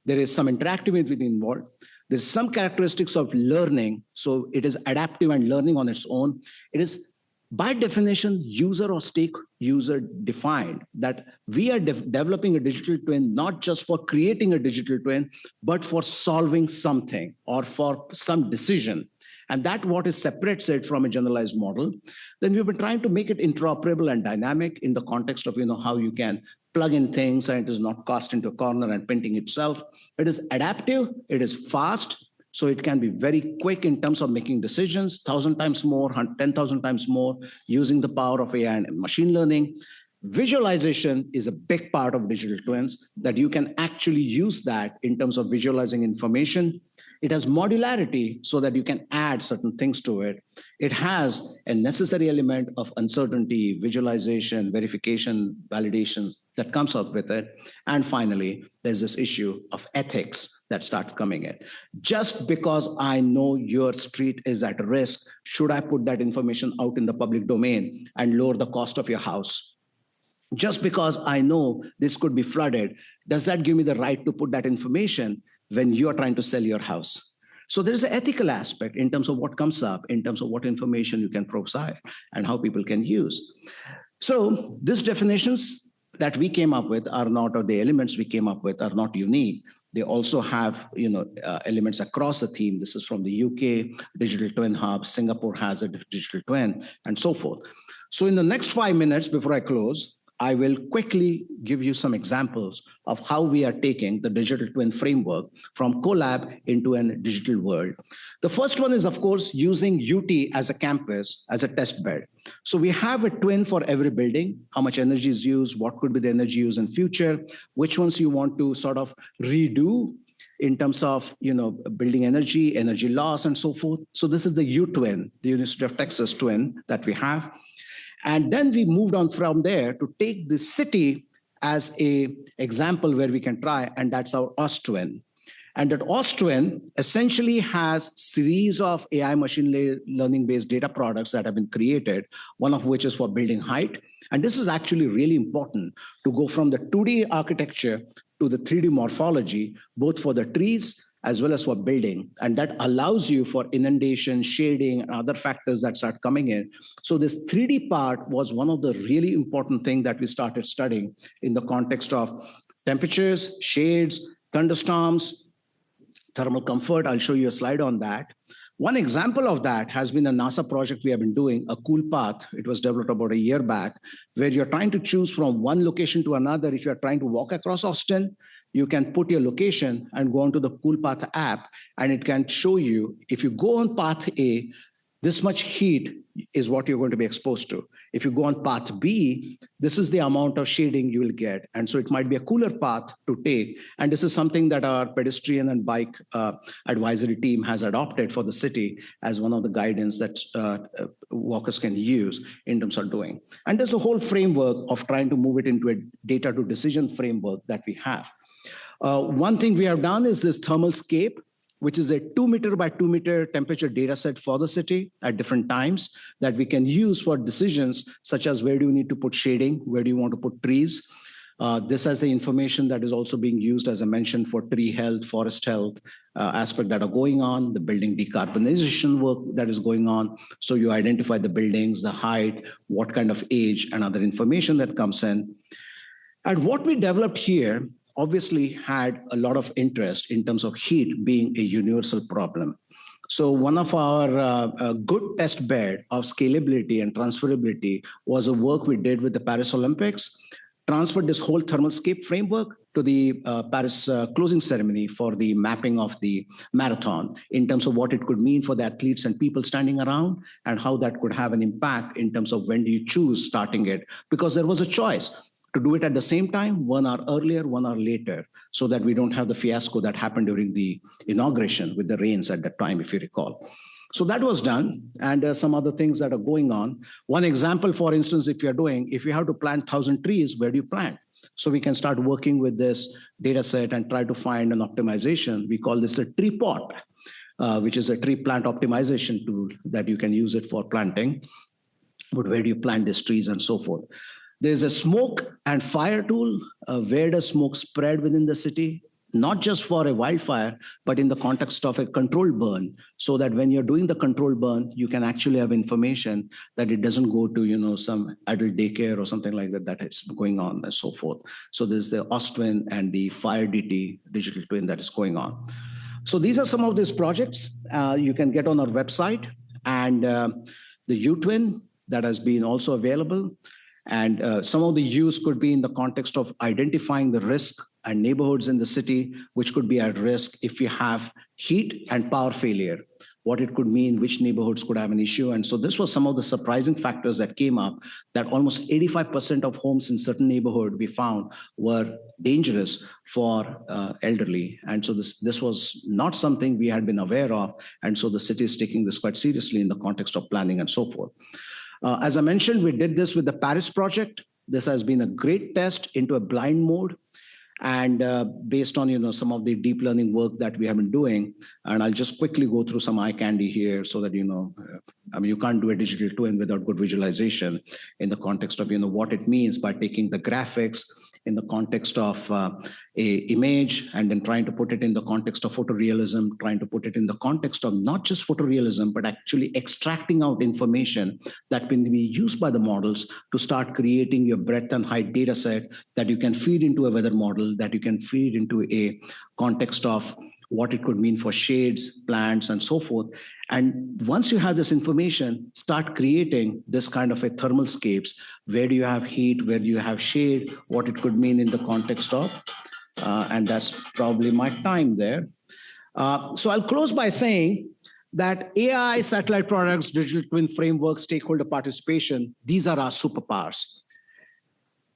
there is some interactivity involved, there's some characteristics of learning, so it is adaptive and learning on its own. It is, by definition, user or stake user defined, that we are developing a digital twin, not just for creating a digital twin, but for solving something or for some decision. And that what is separates it from a generalized model. Then we've been trying to make it interoperable and dynamic in the context of how you can plug in things and it is not cast into a corner and printing itself. It is adaptive, it is fast, so it can be very quick in terms of making decisions, 1,000 times more, 10,000 times more, using the power of AI and machine learning. Visualization is a big part of digital twins, that you can actually use that in terms of visualizing information. It has modularity so that you can add certain things to it. It has a necessary element of uncertainty, visualization, verification, validation that comes out with it. And finally, there's this issue of ethics that starts coming in. Just because I know your street is at risk, should I put that information out in the public domain and lower the cost of your house? Just because I know this could be flooded, does that give me the right to put that information when you're trying to sell your house? So there's an ethical aspect in terms of what comes up, in terms of what information you can provide and how people can use. So these definitions that we came up with are not, or the elements we came up with are not unique. They also have, elements across the theme. This is from the UK, Digital Twin Hub, Singapore has a digital twin, and so forth. So in the next 5 minutes before I close, I will quickly give you some examples of how we are taking the digital twin framework from collab into a digital world. The first one is, of course, using UT as a campus, as a test bed. So we have a twin for every building, how much energy is used, what could be the energy used in future, which ones you want to sort of redo in terms of building energy loss, and so forth. So this is the U twin, the University of Texas twin that we have. And then we moved on from there to take the city as an example where we can try, and that's our OSTwin. And that OSTwin essentially has series of AI machine learning-based data products that have been created, one of which is for building height. And this is actually really important to go from the 2D architecture to the 3D morphology, both for the trees as well as for building. And that allows you for inundation, shading, and other factors that start coming in. So this 3D part was one of the really important things that we started studying in the context of temperatures, shades, thunderstorms, thermal comfort. I'll show you a slide on that. One example of that has been a NASA project we have been doing, a cool path. It was developed about a year back, where you're trying to choose from one location to another. If you're trying to walk across Austin, you can put your location and go onto the Cool Path app, and it can show you, if you go on path A, this much heat is what you're going to be exposed to. If you go on path B, this is the amount of shading you will get. And so it might be a cooler path to take. And this is something that our pedestrian and bike advisory team has adopted for the city as one of the guidance that walkers can use in terms of doing. And there's a whole framework of trying to move it into a data to decision framework that we have. One thing we have done is this thermal scape, which is a 2 meter by 2 meter temperature data set for the city at different times that we can use for decisions such as where do you need to put shading, where do you want to put trees. This has the information that is also being used, as I mentioned, for tree health, forest health aspect that are going on, the building decarbonization work that is going on. So you identify the buildings, the height, what kind of age, and other information that comes in. And what we developed here obviously had a lot of interest in terms of heat being a universal problem. So one of our good test bed of scalability and transferability was a work we did with the Paris Olympics, transferred this whole thermalscape framework to the Paris closing ceremony for the mapping of the marathon in terms of what it could mean for the athletes and people standing around and how that could have an impact in terms of when do you choose starting it, because there was a choice to do it at the same time, 1 hour earlier, 1 hour later, so that we don't have the fiasco that happened during the inauguration with the rains at that time, if you recall. So that was done, and some other things that are going on. One example, for instance, if you have to plant 1,000 trees, where do you plant? So we can start working with this data set and try to find an optimization. We call this a tree pot, which is a tree plant optimization tool that you can use it for planting. But where do you plant these trees and so forth? There's a smoke and fire tool. Where does smoke spread within the city? Not just for a wildfire, but in the context of a controlled burn, so that when you're doing the controlled burn, you can actually have information that it doesn't go to, some adult daycare or something like that that is going on and so forth. So there's the OSTwin and the Fire DT digital twin that is going on. So these are some of these projects you can get on our website, and the UTwin that has been also available. And some of the use could be in the context of identifying the risk and neighborhoods in the city, which could be at risk if you have heat and power failure. what it could mean, which neighborhoods could have an issue. And so this was some of the surprising factors that came up, that almost 85% of homes in certain neighborhood we found were dangerous for elderly. And so this was not something we had been aware of. And so the city is taking this quite seriously in the context of planning and so forth. As I mentioned, we did this with the Paris project. This has been a great test into a blind mode. And based on some of the deep learning work that we have been doing, and I'll just quickly go through some eye candy here so that you can't do a digital twin without good visualization in the context of what it means by taking the graphics in the context of a image and then trying to put it in the context of photorealism, trying to put it in the context of not just photorealism, but actually extracting out information that can be used by the models to start creating your breadth and height data set that you can feed into a weather model, that you can feed into a context of what it could mean for shades, plants, and so forth. And once you have this information, start creating this kind of a thermal scapes. Where do you have heat? Where do you have shade? What it could mean in the context of, and that's probably my time there. So I'll close by saying that AI, satellite products, digital twin framework, stakeholder participation, these are our superpowers.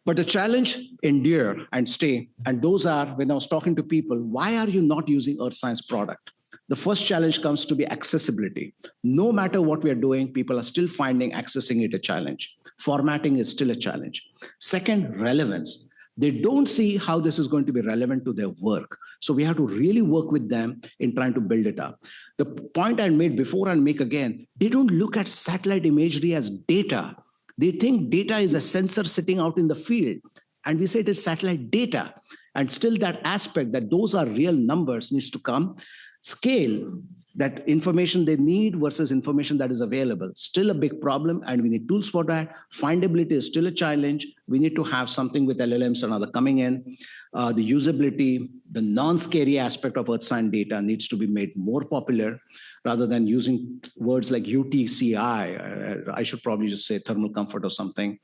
But the challenge endure and stay. And those are, when I was talking to people, why are you not using earth science product? The first challenge comes to be accessibility. No matter what we are doing, people are still finding accessing it a challenge. Formatting is still a challenge. Second, relevance. They don't see how this is going to be relevant to their work. So we have to really work with them in trying to build it up. The point I made before and make again, they don't look at satellite imagery as data. They think data is a sensor sitting out in the field. And we say it is satellite data. And still that aspect that those are real numbers needs to come. Scale, that information they need versus information that is available. Still a big problem, and we need tools for that. Findability is still a challenge. We need to have something with LLMs and other coming in. The usability, the non-scary aspect of earth science data needs to be made more popular rather than using words like UTCI. I should probably just say thermal comfort or something.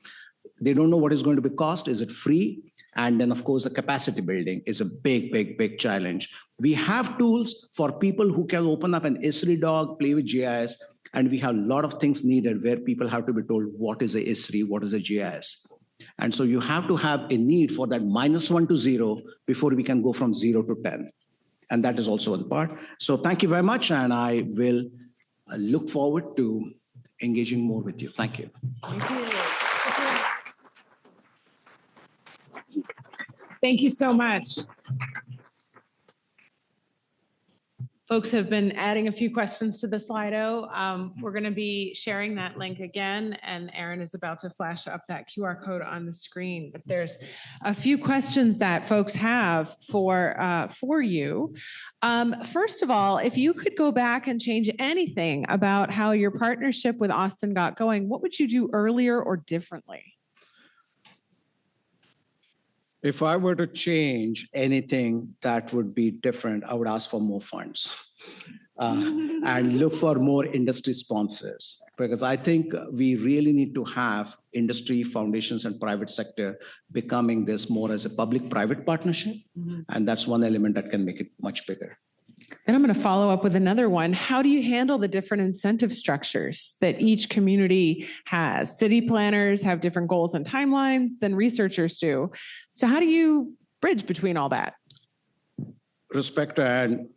They don't know what is going to be cost. Is it free? And then, of course, the capacity building is a big, big, big challenge. We have tools for people who can open up an Esri dog, play with GIS, and we have a lot of things needed where people have to be told what is a Esri, what is a GIS. And so you have to have a need for that -1 to 0 before we can go from 0 to 10. And that is also one part. So thank you very much, and I will look forward to engaging more with you. Thank you. Thank you. Thank you so much. Folks have been adding a few questions to the Slido. We're going to be sharing that link again, and Aaron is about to flash up that QR code on the screen. But there's a few questions that folks have for you. First of all, if you could go back and change anything about how your partnership with Austin got going, what would you do earlier or differently? If I were to change anything that would be different, I would ask for more funds and look for more industry sponsors, because I think we really need to have industry, foundations, and private sector becoming this more as a public-private partnership. Mm-hmm. And that's one element that can make it much bigger. Then I'm going to follow up with another one. How do you handle the different incentive structures that each community has? City planners have different goals and timelines than researchers do. So how do you bridge between all that? Respect and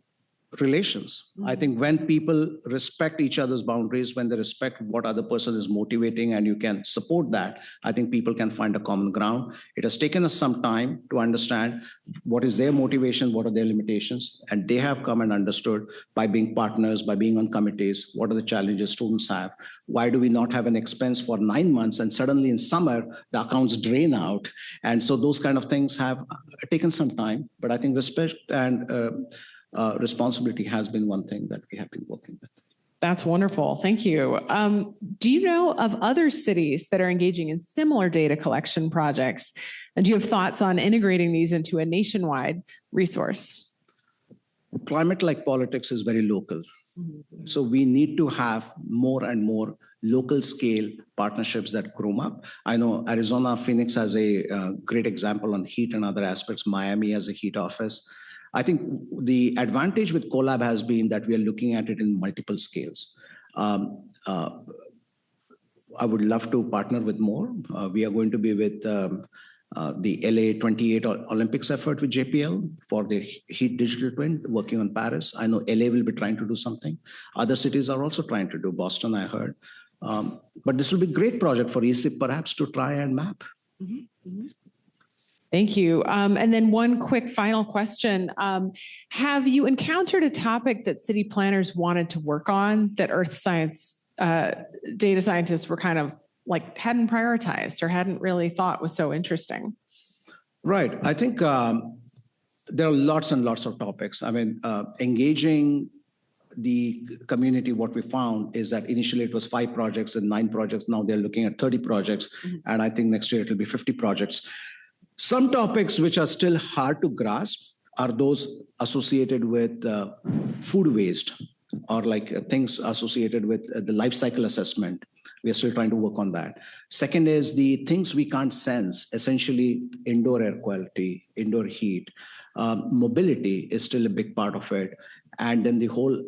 relations. I think when people respect each other's boundaries, when they respect what other person is motivating and you can support that, I think people can find a common ground. It has taken us some time to understand what is their motivation, what are their limitations, and they have come and understood by being partners, by being on committees, what are the challenges students have. Why do we not have an expense for 9 months and suddenly in summer the accounts drain out? And so those kind of things have taken some time, but I think respect and responsibility has been one thing that we have been working with. That's wonderful. Thank you. Do you know of other cities that are engaging in similar data collection projects? And do you have thoughts on integrating these into a nationwide resource? Climate, like politics, is very local. Mm-hmm. So we need to have more and more local scale partnerships that grow up. I know Arizona, Phoenix has a great example on heat and other aspects. Miami has a heat office. I think the advantage with Colab has been that we are looking at it in multiple scales. I would love to partner with more. We are going to be with the LA 28 Olympics effort with JPL for the heat digital twin, working on Paris. I know LA will be trying to do something. Other cities are also trying to do. Boston, I heard. But this will be a great project for ESIP perhaps to try and map. Thank you. And then one quick final question. Have you encountered a topic that city planners wanted to work on that earth science data scientists were kind of like hadn't prioritized or hadn't really thought was so interesting? Right. I think there are lots and lots of topics. I mean, engaging the community, what we found is that initially it was 5 projects and 9 projects. Now they're looking at 30 projects. And I think next year it will be 50 projects. Some topics which are still hard to grasp are those associated with food waste, or like things associated with the life cycle assessment. We are still trying to work on that. Second is the things we can't sense, essentially indoor air quality, indoor heat. Mobility is still a big part of it. And then the whole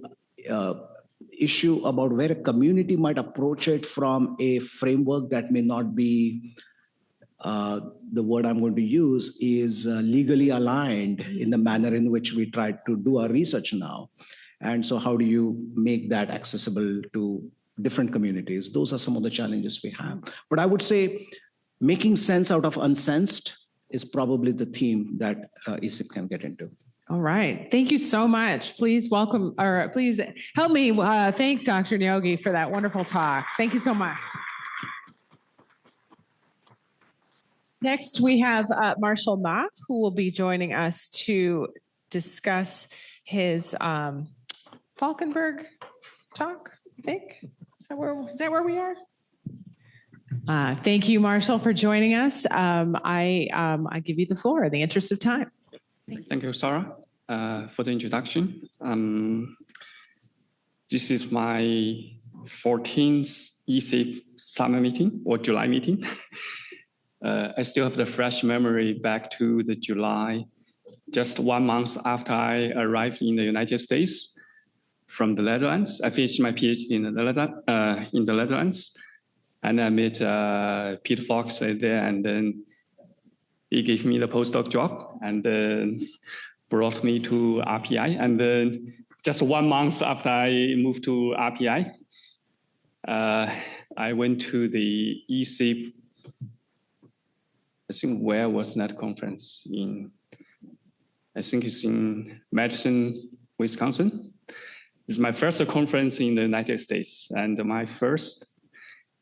issue about where a community might approach it from a framework that may not be, the word I'm going to use is legally aligned in the manner in which we try to do our research now. And so how do you make that accessible to different communities? Those are some of the challenges we have. But I would say making sense out of unsensed is probably the theme that ESIP can get into. All right. Thank you so much. Please welcome, or please help me thank Dr. Nyogi for that wonderful talk. Thank you so much. Next, we have Marshall Ma, who will be joining us to discuss his Falkenberg talk, I think. Is that where we are? Thank you, Marshall, for joining us. I give you the floor in the interest of time. Thank you, Sarah, for the introduction. This is my 14th ESIP summer meeting or July meeting. I still have the fresh memory back to the July, just 1 month after I arrived in the United States from the Netherlands. I finished my PhD in the Netherlands, and I met Peter Fox there, and then he gave me the postdoc job and then brought me to RPI. And then just 1 month after I moved to RPI, I went to the ESIP. I think where was that conference? I think it's in Madison, Wisconsin. This is my first conference in the United States and my first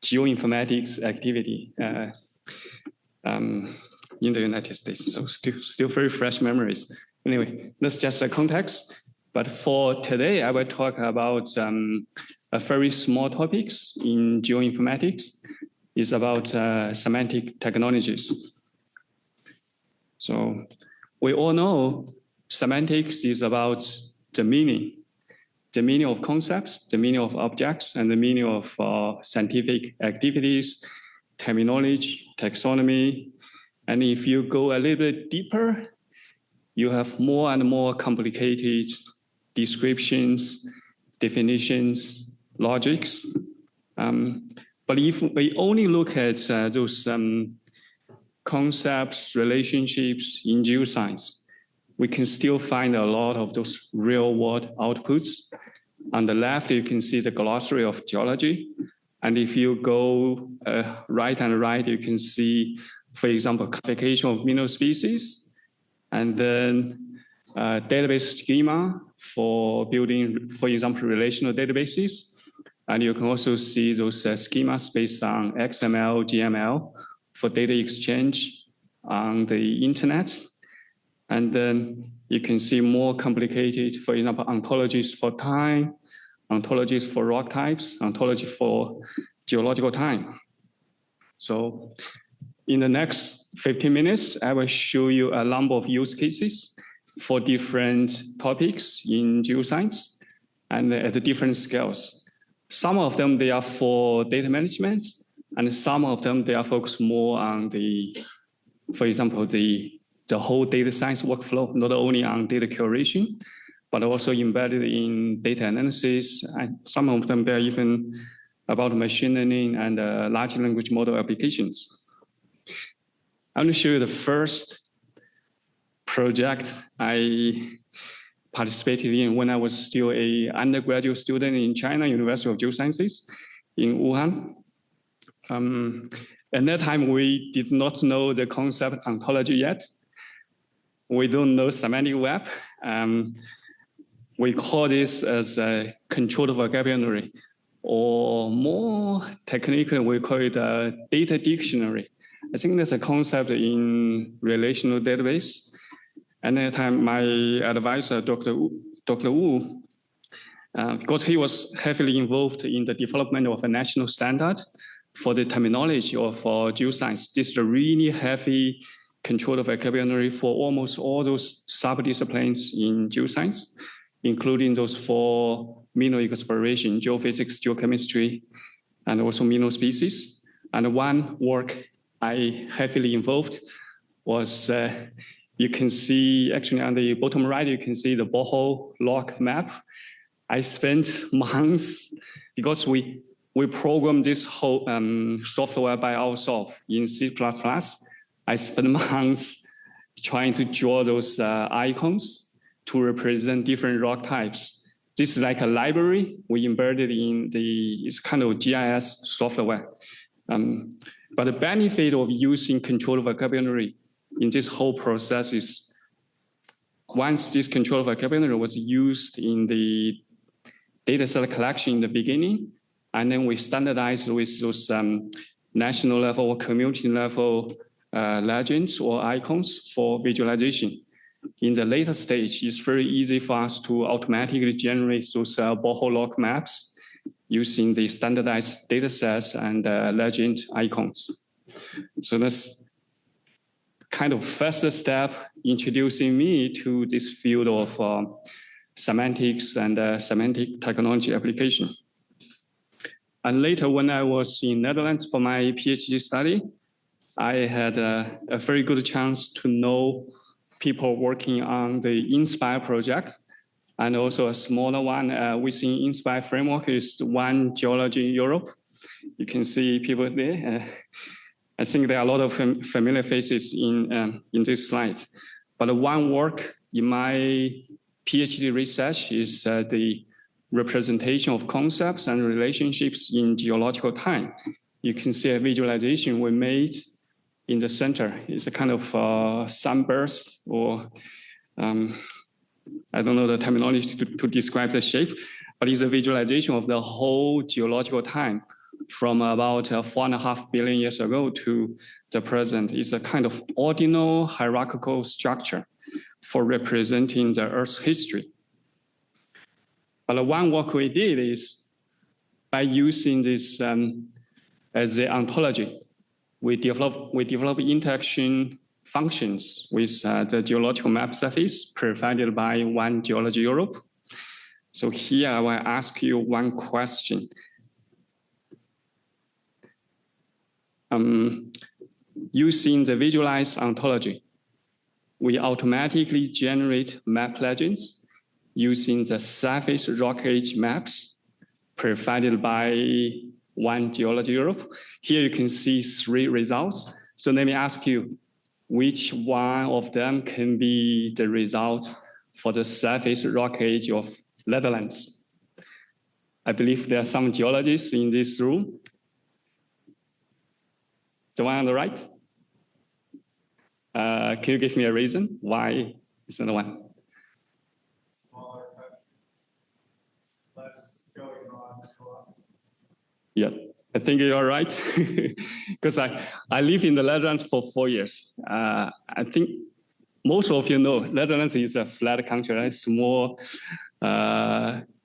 geoinformatics activity in the United States. So still very fresh memories. Anyway, that's just a context. But for today, I will talk about a very small topics in geoinformatics. It's about semantic technologies. So we all know semantics is about the meaning of concepts, the meaning of objects, and the meaning of scientific activities, terminology, taxonomy. And if you go a little bit deeper, you have more and more complicated descriptions, definitions, logics. But if we only look at those concepts, relationships in geoscience, we can still find a lot of those real-world outputs. On the left, you can see the glossary of geology. And if you go right and right, you can see, for example, classification of mineral species, and then database schema for building, for example, relational databases. And you can also see those schemas based on XML, GML for data exchange on the internet. And then you can see more complicated, for example, ontologies for time, ontologies for rock types, ontology for geological time. So in the next 15 minutes, I will show you a number of use cases for different topics in geoscience and at the different scales. Some of them, they are for data management, and some of them, they are focused more on the, for example, the the whole data science workflow, not only on data curation, but also embedded in data analysis. And some of them, they're even about machine learning and large language model applications. I'm going to show you the first project I participated in when I was still an undergraduate student in China, University of Geosciences in Wuhan. At that time, we did not know the concept ontology yet. We don't know semantic web. We call this as a controlled vocabulary, or more technically, we call it a data dictionary. I think that's a concept in relational database. At that time, my advisor, Dr. Wu, because he was heavily involved in the development of a national standard for the terminology of geoscience. This is a really heavy controlled vocabulary for almost all those sub-disciplines in geoscience, including those for mineral exploration, geophysics, geochemistry, and also mineral species. And one work I heavily involved was, you can see actually on the bottom right, you can see the borehole log map. I spent months because we programmed this whole software by ourselves in C++. I spent months trying to draw those icons to represent different rock types. This is like a library we embedded in it's kind of GIS software. But the benefit of using controlled vocabulary in this whole process is once this controlled vocabulary was used in the data set collection in the beginning, and then we standardized with those national level or community level legends or icons for visualization. In the later stage, it's very easy for us to automatically generate those borehole log maps using the standardized data sets and legend icons. So that's kind of first step introducing me to this field of semantics and semantic technology application. And later, when I was in Netherlands for my PhD study, I had a very good chance to know people working on the Inspire project, and also a smaller one within Inspire framework is One Geology Europe. You can see people there. I think there are a lot of familiar faces in this slide. But one work in my PhD research is the representation of concepts and relationships in geological time. You can see a visualization we made in the center. It's a kind of sunburst, or I don't know the terminology to describe the shape, but it's a visualization of the whole geological time from about 4.5 billion years ago to the present. It's a kind of ordinal hierarchical structure for representing the Earth's history. But one work we did is by using this as the ontology, we develop interaction functions with the geological map surface provided by One Geology Europe. So here I will ask you one question. Using the visualized ontology, we automatically generate map legends using the surface rock age maps provided by One Geology Europe. Here you can see 3 results. So let me ask you, which one of them can be the result for the surface rock age of Netherlands? I believe there are some geologists in this room. The one on the right? Can you give me a reason why it's not the one? Yeah, I think you're right, because I live in the Netherlands for 4 years. I think most of you know Netherlands is a flat country, right? Small.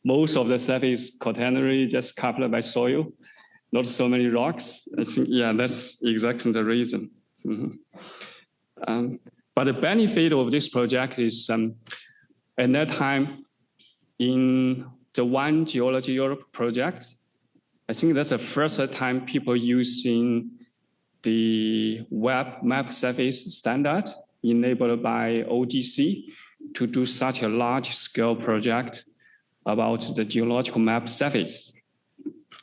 Most of the surface is quaternary, just covered by soil, not so many rocks. I think, yeah, that's exactly the reason. But the benefit of this project is at that time in the One Geology Europe project, I think that's the first time people using the web map surface standard enabled by OGC to do such a large-scale project about the geological map surface.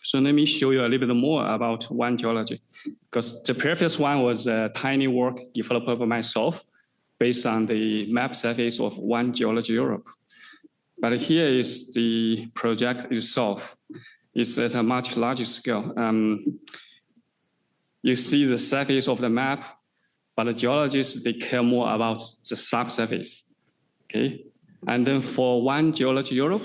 So let me show you a little bit more about One Geology, because the previous one was a tiny work developed by myself based on the map surface of One Geology Europe. But here is the project itself. It's at a much larger scale. You see the surface of the map, but the geologists, they care more about the subsurface, okay? And then for One Geology Europe,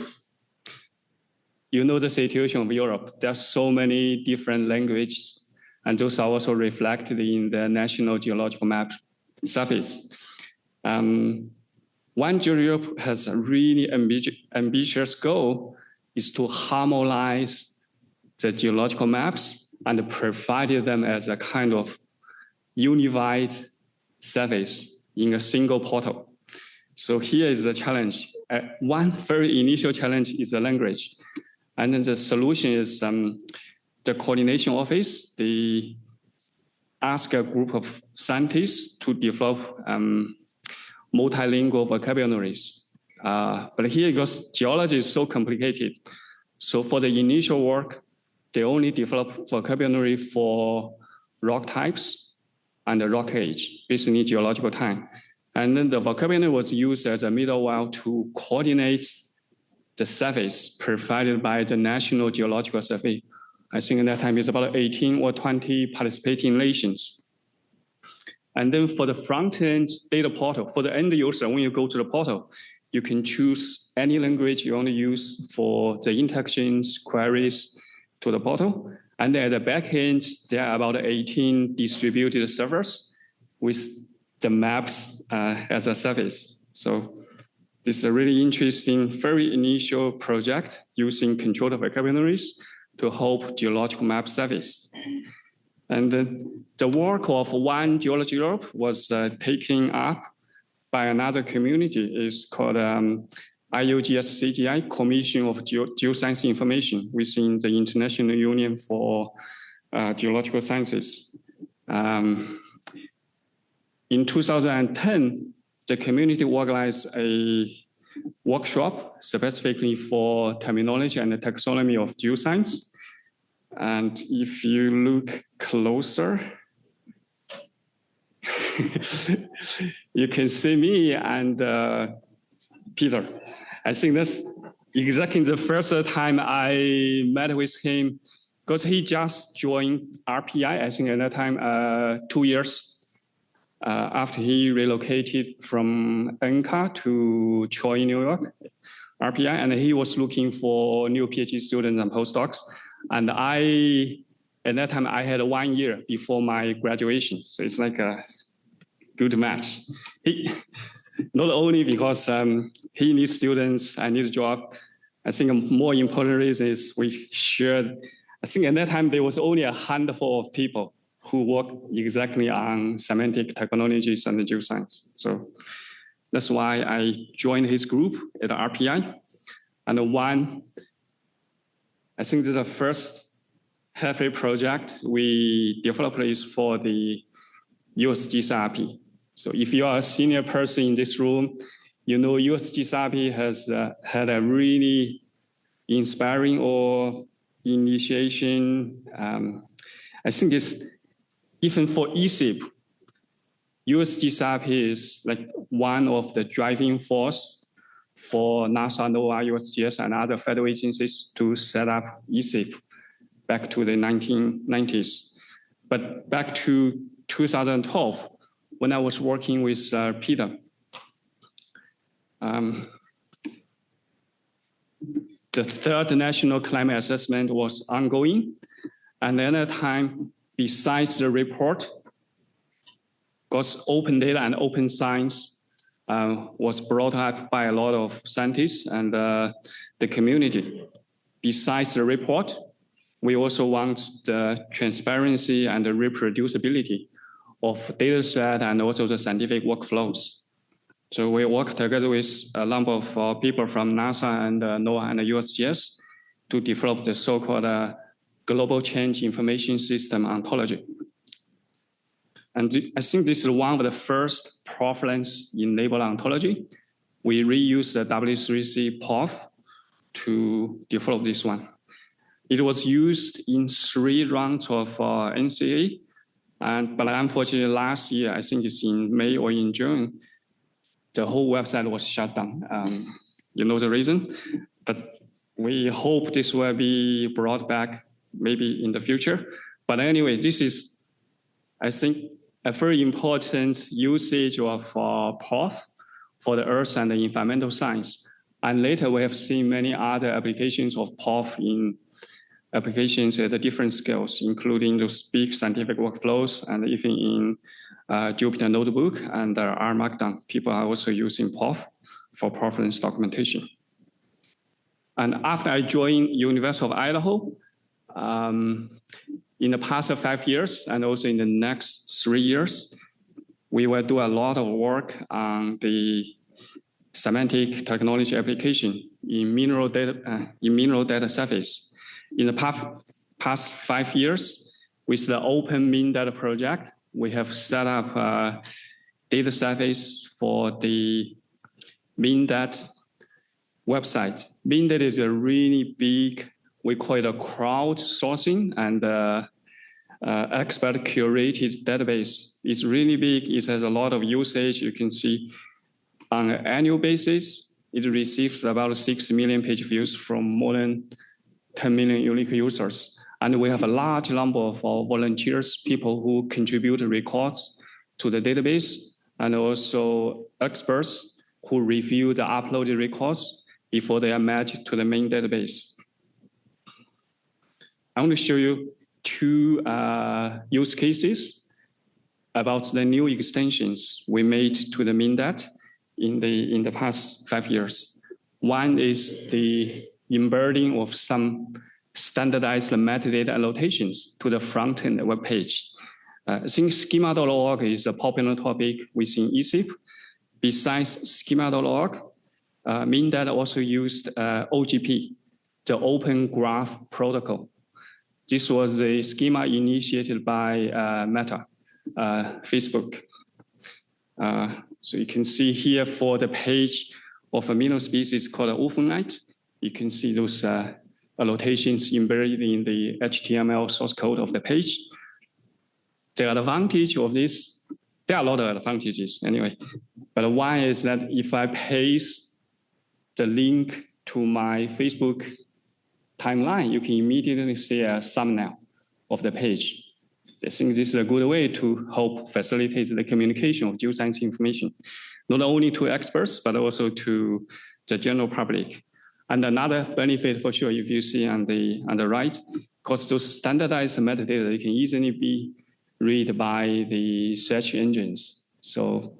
you know the situation of Europe. There are so many different languages, and those are also reflected in the National Geological Map surface. One Geology Europe has a really ambitious goal, is to harmonize the geological maps and provide them as a kind of unified service in a single portal. So here is the challenge. One very initial challenge is the language. And then the solution is the coordination office. They ask a group of scientists to develop multilingual vocabularies. But here, because geology is so complicated, so for the initial work, they only develop vocabulary for rock types and the rock age, basically geological time. And then the vocabulary was used as a middleware to coordinate the surveys provided by the National Geological Survey. I think at that time it's about 18 or 20 participating nations. And then for the front-end data portal, for the end user, when you go to the portal, you can choose any language you want to use for the interactions, queries to the portal. And then at the back end, there are about 18 distributed servers with the maps as a service. So this is a really interesting, very initial project using controlled vocabularies to help geological map service. And the work of One Geology Europe was taken up by another community. It's called IUGS-CGI, Commission of Geoscience Information, within the International Union for Geological Sciences. In 2010, the community organized a workshop specifically for terminology and the taxonomy of geoscience. And if you look closer, you can see me and Peter. I think that's exactly the first time I met with him, because he just joined RPI, I think at that time, 2 years after he relocated from NCAR to Troy, New York, RPI, and he was looking for new PhD students and postdocs. And at that time, I had 1 year before my graduation. So it's like a good match. Not only because he needs students, I need a job. I think a more important reason is we shared, I think at that time, there was only a handful of people who work exactly on semantic technologies and geoscience. So that's why I joined his group at RPI. And I think this is the first heavy project we developed is for the USGSRP. So if you are a senior person in this room, you know USGSRP has had a really inspiring or initiation. I think it's even for ESIP, USGSRP is like one of the driving force for NASA, NOAA, USGS, and other federal agencies to set up ESIP back to the 1990s. But back to 2012, when I was working with Peter, the third national climate assessment was ongoing. And at that time, besides the report, because open data and open science was brought up by a lot of scientists and the community. Besides the report, we also want the transparency and the reproducibility of data set and also the scientific workflows. So we work together with a number of people from NASA and NOAA and the USGS to develop the so-called Global Change Information System ontology. And I think this is one of the first preference-enabled ontology. We reuse the W3C POF to develop this one. It was used in 3 rounds of NCA, but unfortunately last year, I think it's in May or in June, the whole website was shut down. You know the reason, but we hope this will be brought back maybe in the future. But anyway, this is, I think, a very important usage of POF for the earth and the environmental science. And later we have seen many other applications of POF in applications at the different scales, including those big scientific workflows and even in Jupyter Notebook and R Markdown. People are also using POF for preference documentation. And after I joined University of Idaho, in the past 5 years and also in the next 3 years, we will do a lot of work on the semantic technology application in mineral data surface. In the past 5 years, with the Open MinData project, we have set up a data surface for the MinData website. MinData is a really big, we call it a crowdsourcing and expert curated database. It's really big. It has a lot of usage. You can see on an annual basis, it receives about 6 million page views from more than 10 million unique users. And we have a large number of volunteers, people who contribute records to the database, and also experts who review the uploaded records before they are matched to the main database. I want to show you 2 use cases about the new extensions we made to the MinData in the past 5 years. One is the embedding of some standardized metadata annotations to the front-end web page. I think schema.org is a popular topic within ESIP. Besides schema.org, MinData also used OGP, the Open Graph Protocol. This was a schema initiated by Meta, Facebook. So you can see here for the page of amino species called orphanite, you can see those annotations embedded in the HTML source code of the page. The advantage of this, there are a lot of advantages anyway, but one is that if I paste the link to my Facebook timeline, you can immediately see a thumbnail of the page. I think this is a good way to help facilitate the communication of geoscience information, not only to experts, but also to the general public. And another benefit for sure, if you see on the right, because those standardized metadata, they can easily be read by the search engines. So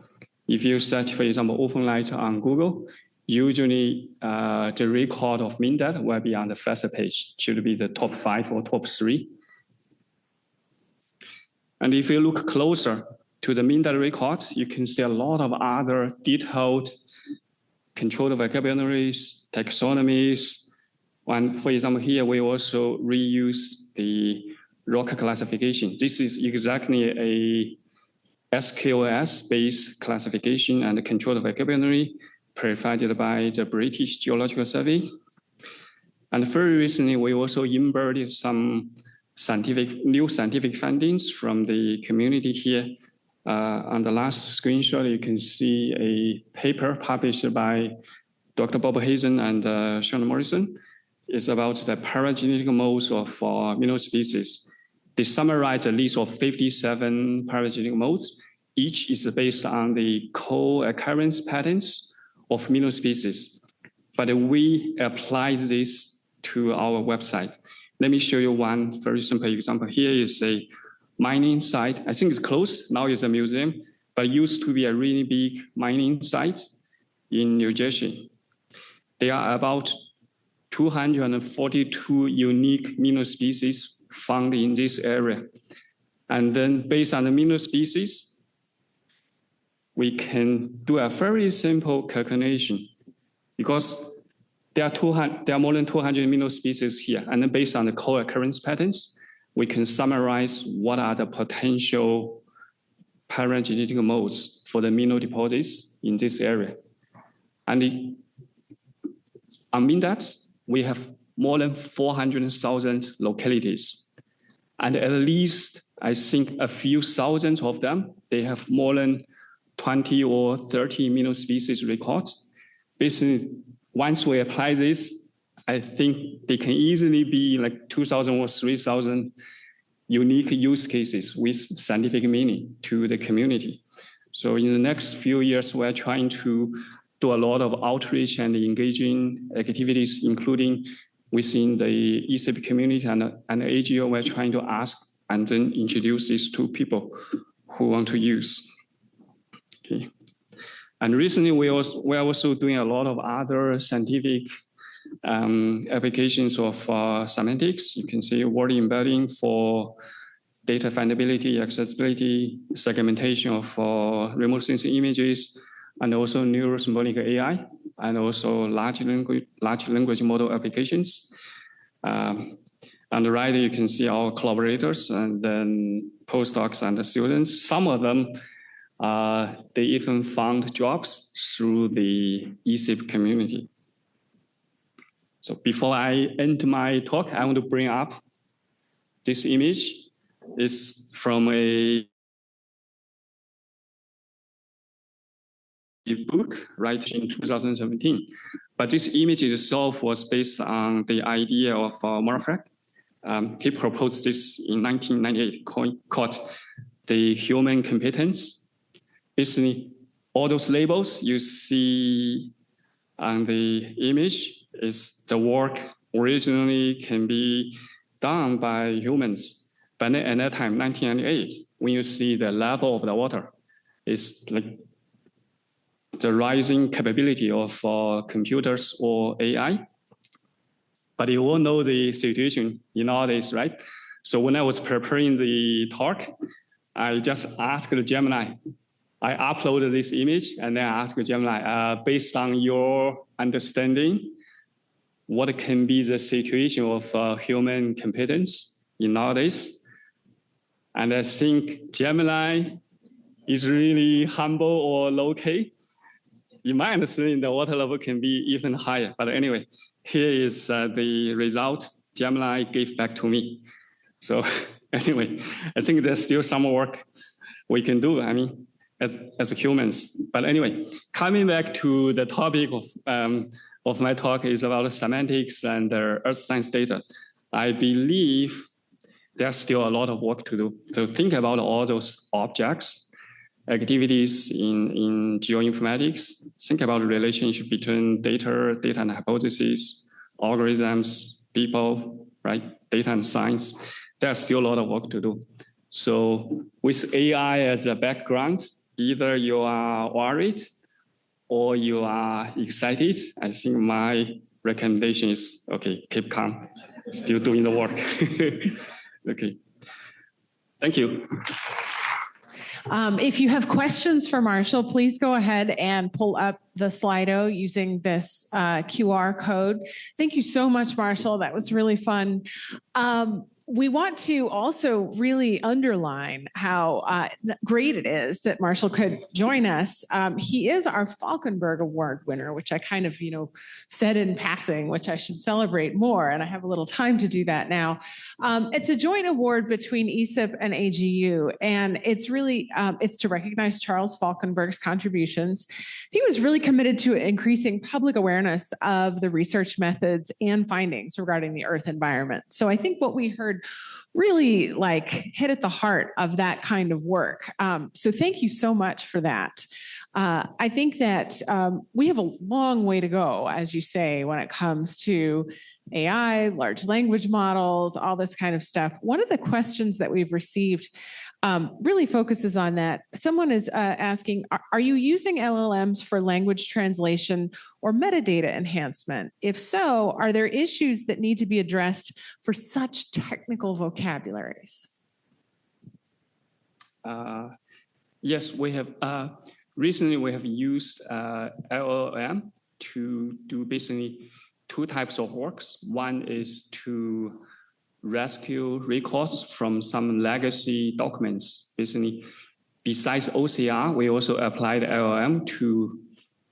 if you search, for example, orphanite on Google, usually the record of MinData will be on the first page, should be the top 5 or top 3. And if you look closer to the MinData records, you can see a lot of other detailed controlled vocabularies, taxonomies. And for example, here we also reuse the rock classification. This is exactly a SKOS-based classification and controlled vocabulary provided by the British Geological Survey. And very recently, we also embedded some new scientific findings from the community here. On the last screenshot, you can see a paper published by Dr. Bob Hazen and Sean Morrison. It's about the paragenetic modes of mineral species. They summarize a list of 57 paragenetic modes. Each is based on the co-occurrence patterns of mineral species. But we applied this to our website. Let me show you one very simple example. Here is a mining site. I think it's closed. Now it's a museum, but it used to be a really big mining site in New Jersey. There are about 242 unique mineral species found in this area. And then based on the mineral species, we can do a very simple calculation because there are more than 200 mineral species here. And then based on the co-occurrence patterns, we can summarize what are the potential parent genetic modes for the mineral deposits in this area. And I mean that we have more than 400,000 localities. And at least, I think a few thousand of them, they have more than 20 or 30 mineral species records. Basically, once we apply this, I think they can easily be like 2,000 or 3,000 unique use cases with scientific meaning to the community. So in the next few years, we're trying to do a lot of outreach and engaging activities, including within the ESIP community and AGO. We're trying to ask and then introduce this to people who want to use. Okay. And recently, we're also doing a lot of other scientific applications of semantics. You can see word embedding for data findability, accessibility, segmentation of remote sensing images, and also neurosymbolic AI, and also large language model applications. On the right, you can see our collaborators and then postdocs and the students. Some of them, they even found jobs through the ESIP community. So before I end my talk, I want to bring up this image. It's from a book, right, in 2017. But this image itself was based on the idea of Morfrak. He proposed this in 1998, called the human competence. Basically, all those labels you see on the image is the work originally can be done by humans. But at that time, 1998, when you see the level of the water, it's like the rising capability of computers or AI. But you all know the situation in nowadays, right? So when I was preparing the talk, I just asked Gemini. I uploaded this image and then I asked Gemini, based on your understanding, what can be the situation of human competence in nowadays? And I think Gemini is really humble or low-key. In my understanding, the water level can be even higher. But anyway, here is the result Gemini gave back to me. So anyway, I think there's still some work we can do, I mean, as humans. But anyway, coming back to the topic of my talk is about semantics and earth science data. I believe there's still a lot of work to do. So think about all those objects, activities in geoinformatics. Think about the relationship between data and hypotheses, algorithms, people, right? Data and science. There's still a lot of work to do. So with AI as a background, either you are worried or you are excited. I think my recommendation is, okay, keep calm, still doing the work. Okay, thank you. If you have questions for Marshall, please go ahead and pull up the Slido using this QR code. Thank you so much, Marshall. That was really fun. We want to also really underline how great it is that Marshall could join us. He is our Falkenberg Award winner, which I kind of, said in passing, which I should celebrate more, and I have a little time to do that now. It's a joint award between ESIP and AGU, and it's really, it's to recognize Charles Falkenberg's contributions. He was really committed to increasing public awareness of the research methods and findings regarding the Earth environment. So I think what we heard really hit at the heart of that kind of work. So thank you so much for that. I think that we have a long way to go, as you say, when it comes to AI, large language models, all this kind of stuff. One of the questions that we've received really focuses on that. Someone is asking, are you using LLMs for language translation or metadata enhancement? If so, are there issues that need to be addressed for such technical vocabularies? Yes, we have. Recently, we have used LLM to do basically two types of works. One is to rescue records from some legacy documents. Basically, besides OCR, we also applied LLM to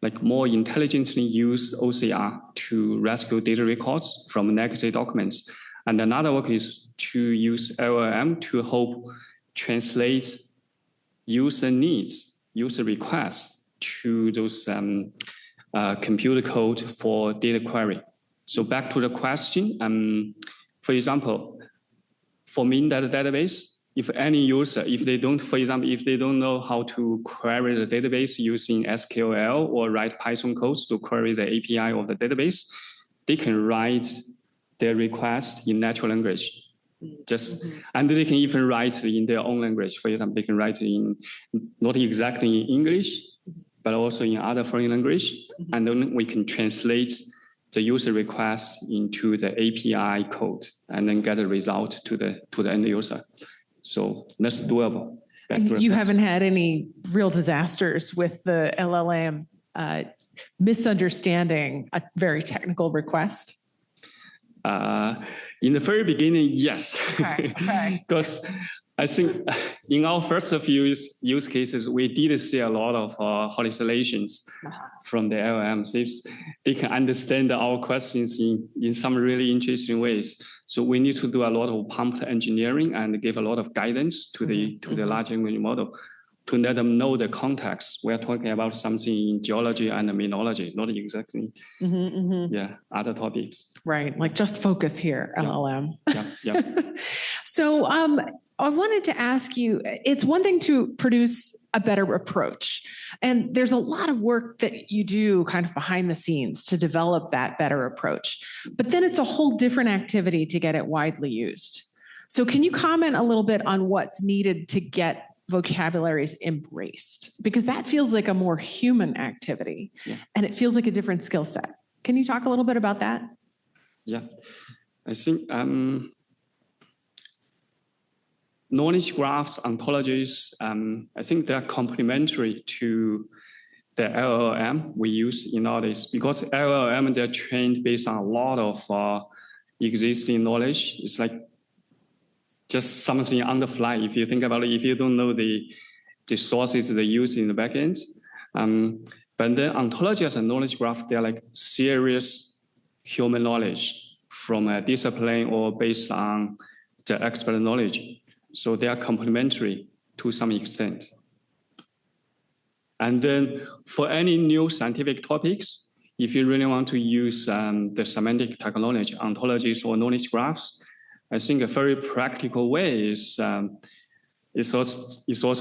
like more intelligently use OCR to rescue data records from legacy documents. And another work is to use LLM to help translate user needs, user requests to those computer code for data query. So back to the question, for example, for main data database, if any user, if they don't, for example, if they don't know how to query the database using SQL or write Python codes to query the API of the database, they can write their request in natural language. And they can even write in their own language. For example, they can write in not exactly in English, but also in other foreign language. And then we can translate the user request into the API code and then get a result to the end user. So that's doable. And you haven't had any real disasters with the LLM misunderstanding a very technical request? In the very beginning, yes. Okay. Because I think in our first few use cases, we did see a lot of hallucinations from the LLMs. They can understand our questions in some really interesting ways. So we need to do a lot of prompt engineering and give a lot of guidance to the large language model to let them know the context. We're talking about something in geology and mineralogy, not exactly other topics. Right, like just focus here, LLM. Yeah. So I wanted to ask you, it's one thing to produce a better approach, and there's a lot of work that you do kind of behind the scenes to develop that better approach, but then it's a whole different activity to get it widely used. So can you comment a little bit on what's needed to get vocabularies embraced? Because that feels like a more human activity, and it feels like a different skill set. Can you talk a little bit about that? Yeah, I think knowledge graphs, ontologies, I think they're complementary to the LLM we use in all this, because LLM, they're trained based on a lot of existing knowledge. It's like just something on the fly. If you think about it, if you don't know the sources they use in the backend. But then ontologies and knowledge graph, they're like serious human knowledge from a discipline or based on the expert knowledge. So they are complementary to some extent. And then for any new scientific topics, if you really want to use the semantic technology, ontologies or knowledge graphs, I think a very practical way is also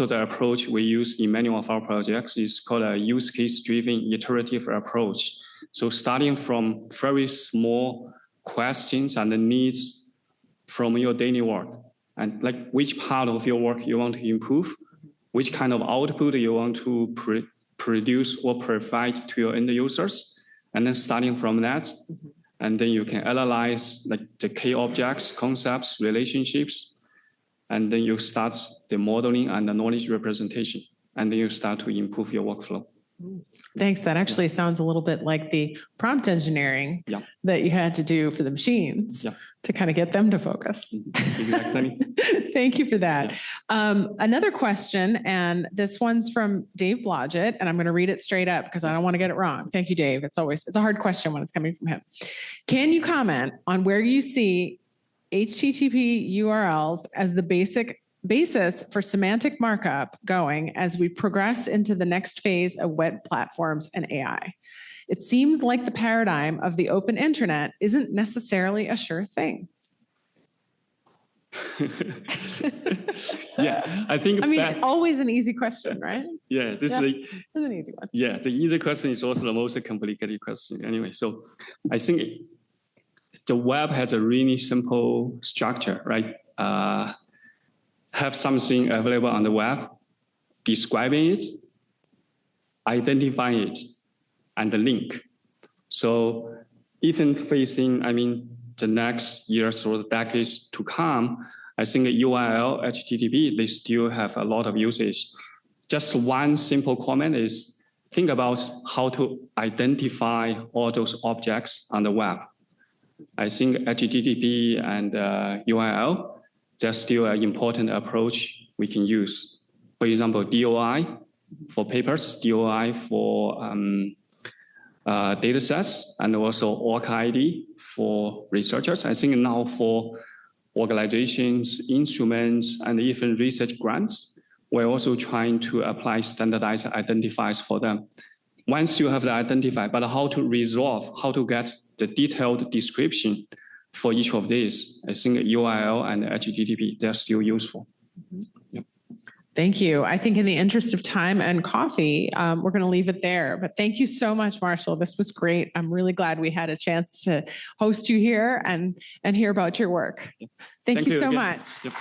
the approach we use in many of our projects. It's called a use case driven iterative approach. So starting from very small questions and the needs from your daily work, and like which part of your work you want to improve, which kind of output you want to produce or provide to your end users. And then starting from that, and then you can analyze like the key objects, concepts, relationships, and then you start the modeling and the knowledge representation, and then you start to improve your workflow. Thanks. That actually sounds a little bit like the prompt engineering that you had to do for the machines to kind of get them to focus. Exactly. Thank you for that. Another question, and this one's from Dave Blodgett, and I'm going to read it straight up because I don't want to get it wrong. Thank you, Dave. It's a hard question when it's coming from him. Can you comment on where you see HTTP URLs as the basis for semantic markup going as we progress into the next phase of web platforms and AI? It seems like the paradigm of the open internet isn't necessarily a sure thing. I think. I mean, always an easy question, right? This is an easy one. Yeah, the easy question is also the most complicated question. Anyway, so I think the web has a really simple structure, right? Have something available on the web, describing it, identifying it, and the link. So even facing, the next years or decades to come, I think URL, HTTP, they still have a lot of usage. Just one simple comment is think about how to identify all those objects on the web. I think HTTP and URL, that's still an important approach we can use. For example, DOI for papers, DOI for data sets, and also ORCID for researchers. I think now for organizations, instruments, and even research grants, we're also trying to apply standardized identifiers for them. Once you have the identifier, but how to resolve, how to get the detailed description for each of these, I think URL and HTTP, they're still useful. Thank you. I think in the interest of time and coffee, we're going to leave it there. But thank you so much, Marshall. This was great. I'm really glad we had a chance to host you here and hear about your work. Thank you so again. much. Yep.